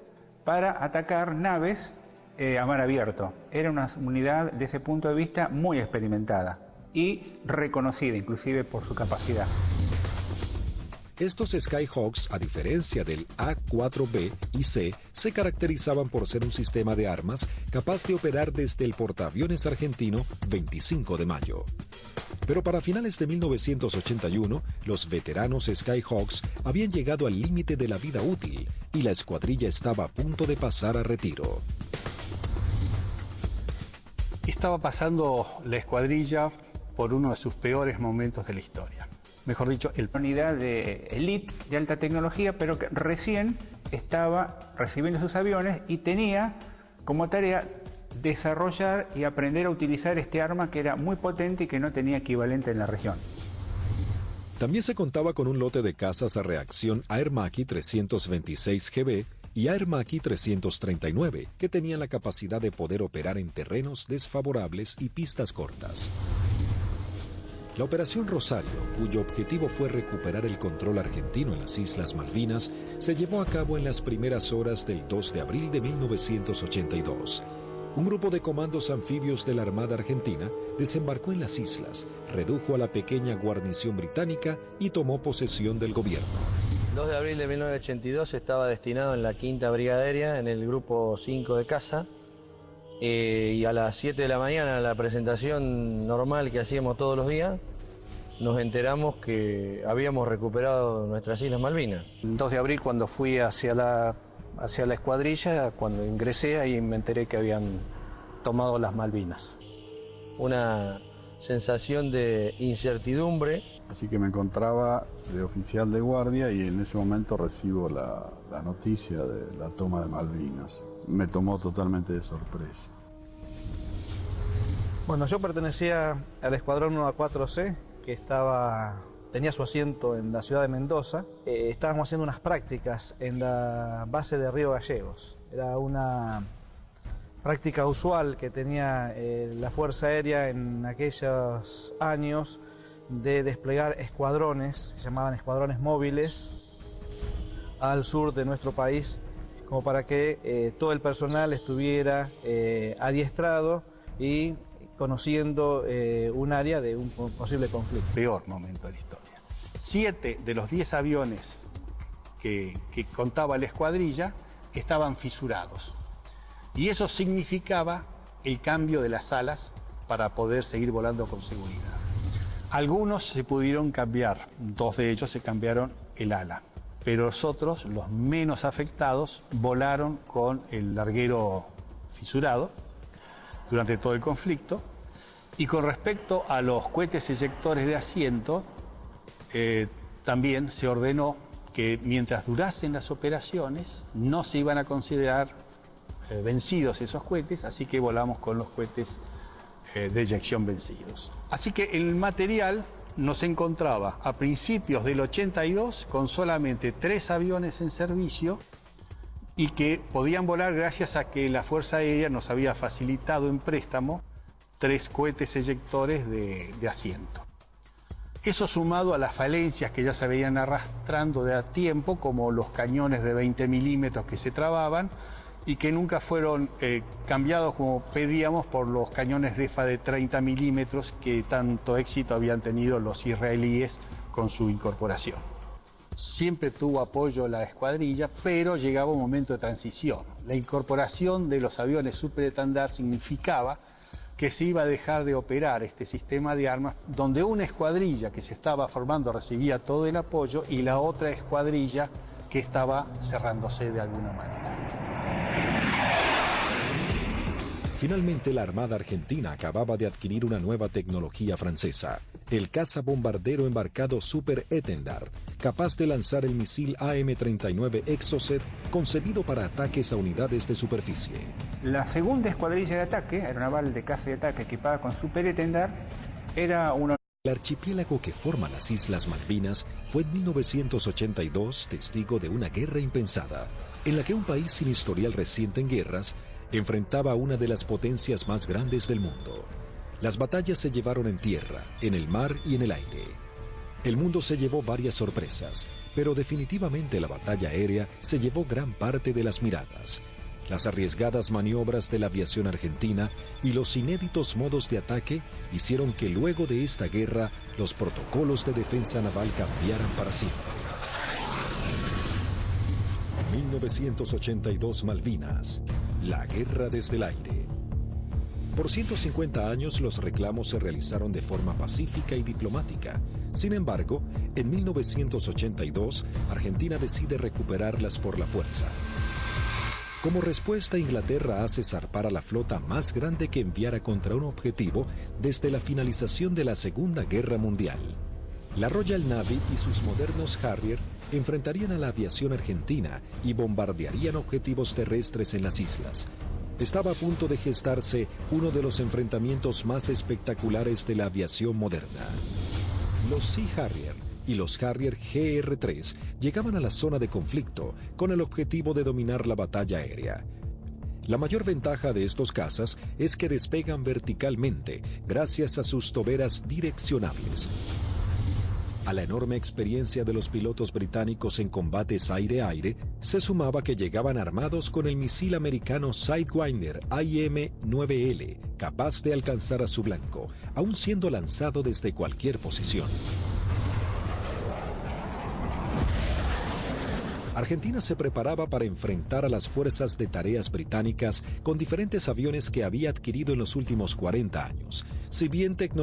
para atacar naves a mar abierto. Era una unidad desde ese punto de vista muy experimentada y reconocida inclusive por su capacidad. Estos Skyhawks, a diferencia del A4B y C, se caracterizaban por ser un sistema de armas capaz de operar desde el portaaviones argentino 25 de mayo. Pero para finales de 1981, los veteranos Skyhawks habían llegado al límite de la vida útil y la escuadrilla estaba a punto de pasar a retiro. Estaba pasando la escuadrilla por uno de sus peores momentos de la historia. Mejor dicho, Una unidad de élite de alta tecnología, pero que recién estaba recibiendo sus aviones y tenía como tarea desarrollar y aprender a utilizar este arma que era muy potente y que no tenía equivalente en la región. También se contaba con un lote de cazas a reacción Air Macchi 326 GB y Air Macchi 339, que tenían la capacidad de poder operar en terrenos desfavorables y pistas cortas. La Operación Rosario, cuyo objetivo fue recuperar el control argentino en las Islas Malvinas, se llevó a cabo en las primeras horas del 2 de abril de 1982. Un grupo de comandos anfibios de la Armada Argentina desembarcó en las islas, redujo a la pequeña guarnición británica y tomó posesión del gobierno. El 2 de abril de 1982 estaba destinado en la 5ª Brigada Aérea, en el grupo 5 de caza, y a las 7 de la mañana, en la presentación normal que hacíamos todos los días, nos enteramos que habíamos recuperado nuestras Islas Malvinas. El 2 de abril, cuando fui hacia la escuadrilla, cuando ingresé, ahí me enteré que habían tomado las Malvinas. Una sensación de incertidumbre. Así que me encontraba de oficial de guardia y en ese momento recibo la noticia de la toma de Malvinas. Me tomó totalmente de sorpresa. Bueno, yo pertenecía al escuadrón 1A4C, que tenía su asiento en la ciudad de Mendoza. Estábamos haciendo unas prácticas en la base de Río Gallegos. Era una práctica usual que tenía la Fuerza Aérea en aquellos años de desplegar escuadrones, se llamaban escuadrones móviles, al sur de nuestro país, como para que todo el personal estuviera adiestrado y conociendo un área de un posible conflicto. Peor momento de la historia. 7 de los 10 aviones que contaba la escuadrilla estaban fisurados. Y eso significaba el cambio de las alas para poder seguir volando con seguridad. Algunos se pudieron cambiar, 2 de ellos se cambiaron el ala, pero los otros, los menos afectados, volaron con el larguero fisurado durante todo el conflicto. Y con respecto a los cohetes eyectores de asiento, también se ordenó que mientras durasen las operaciones no se iban a considerar vencidos esos cohetes, así que volamos con los cohetes de eyección vencidos. Así que el material nos encontraba a principios del 82 con solamente 3 aviones en servicio y que podían volar gracias a que la Fuerza Aérea nos había facilitado en préstamo 3 cohetes eyectores de asiento. Eso sumado a las falencias que ya se veían arrastrando de a tiempo, como los cañones de 20 milímetros que se trababan y que nunca fueron cambiados como pedíamos por los cañones DEFA de 30 milímetros que tanto éxito habían tenido los israelíes con su incorporación. Siempre tuvo apoyo la escuadrilla, pero llegaba un momento de transición. La incorporación de los aviones superestandar significaba que se iba a dejar de operar este sistema de armas, donde una escuadrilla que se estaba formando recibía todo el apoyo y la otra escuadrilla que estaba cerrándose de alguna manera. Finalmente, la Armada Argentina acababa de adquirir una nueva tecnología francesa, el caza bombardero embarcado Super Étendard, capaz de lanzar el misil AM-39 Exocet, concebido para ataques a unidades de superficie. La segunda escuadrilla de ataque, aeronaval de caza y ataque equipada con Super Étendard, era una... El archipiélago que forma las Islas Malvinas fue en 1982 testigo de una guerra impensada, en la que un país sin historial reciente en guerras enfrentaba a una de las potencias más grandes del mundo. Las batallas se llevaron en tierra, en el mar y en el aire. El mundo se llevó varias sorpresas, pero definitivamente la batalla aérea se llevó gran parte de las miradas. Las arriesgadas maniobras de la aviación argentina y los inéditos modos de ataque hicieron que luego de esta guerra los protocolos de defensa naval cambiaran para siempre. 1982 Malvinas, la guerra desde el aire. Por 150 años los reclamos se realizaron de forma pacífica y diplomática. Sin embargo, en 1982, Argentina decide recuperarlas por la fuerza. Como respuesta, Inglaterra hace zarpar a la flota más grande que enviara contra un objetivo desde la finalización de la Segunda Guerra Mundial. La Royal Navy y sus modernos Harrier enfrentarían a la aviación argentina y bombardearían objetivos terrestres en las islas. Estaba a punto de gestarse uno de los enfrentamientos más espectaculares de la aviación moderna. Los Sea Harrier y los Harrier GR-3 llegaban a la zona de conflicto con el objetivo de dominar la batalla aérea. La mayor ventaja de estos cazas es que despegan verticalmente gracias a sus toberas direccionables. A la enorme experiencia de los pilotos británicos en combates aire-aire, se sumaba que llegaban armados con el misil americano Sidewinder IM-9L, capaz de alcanzar a su blanco, aun siendo lanzado desde cualquier posición. Argentina se preparaba para enfrentar a las fuerzas de tareas británicas con diferentes aviones que había adquirido en los últimos 40 años. Si bien tecnología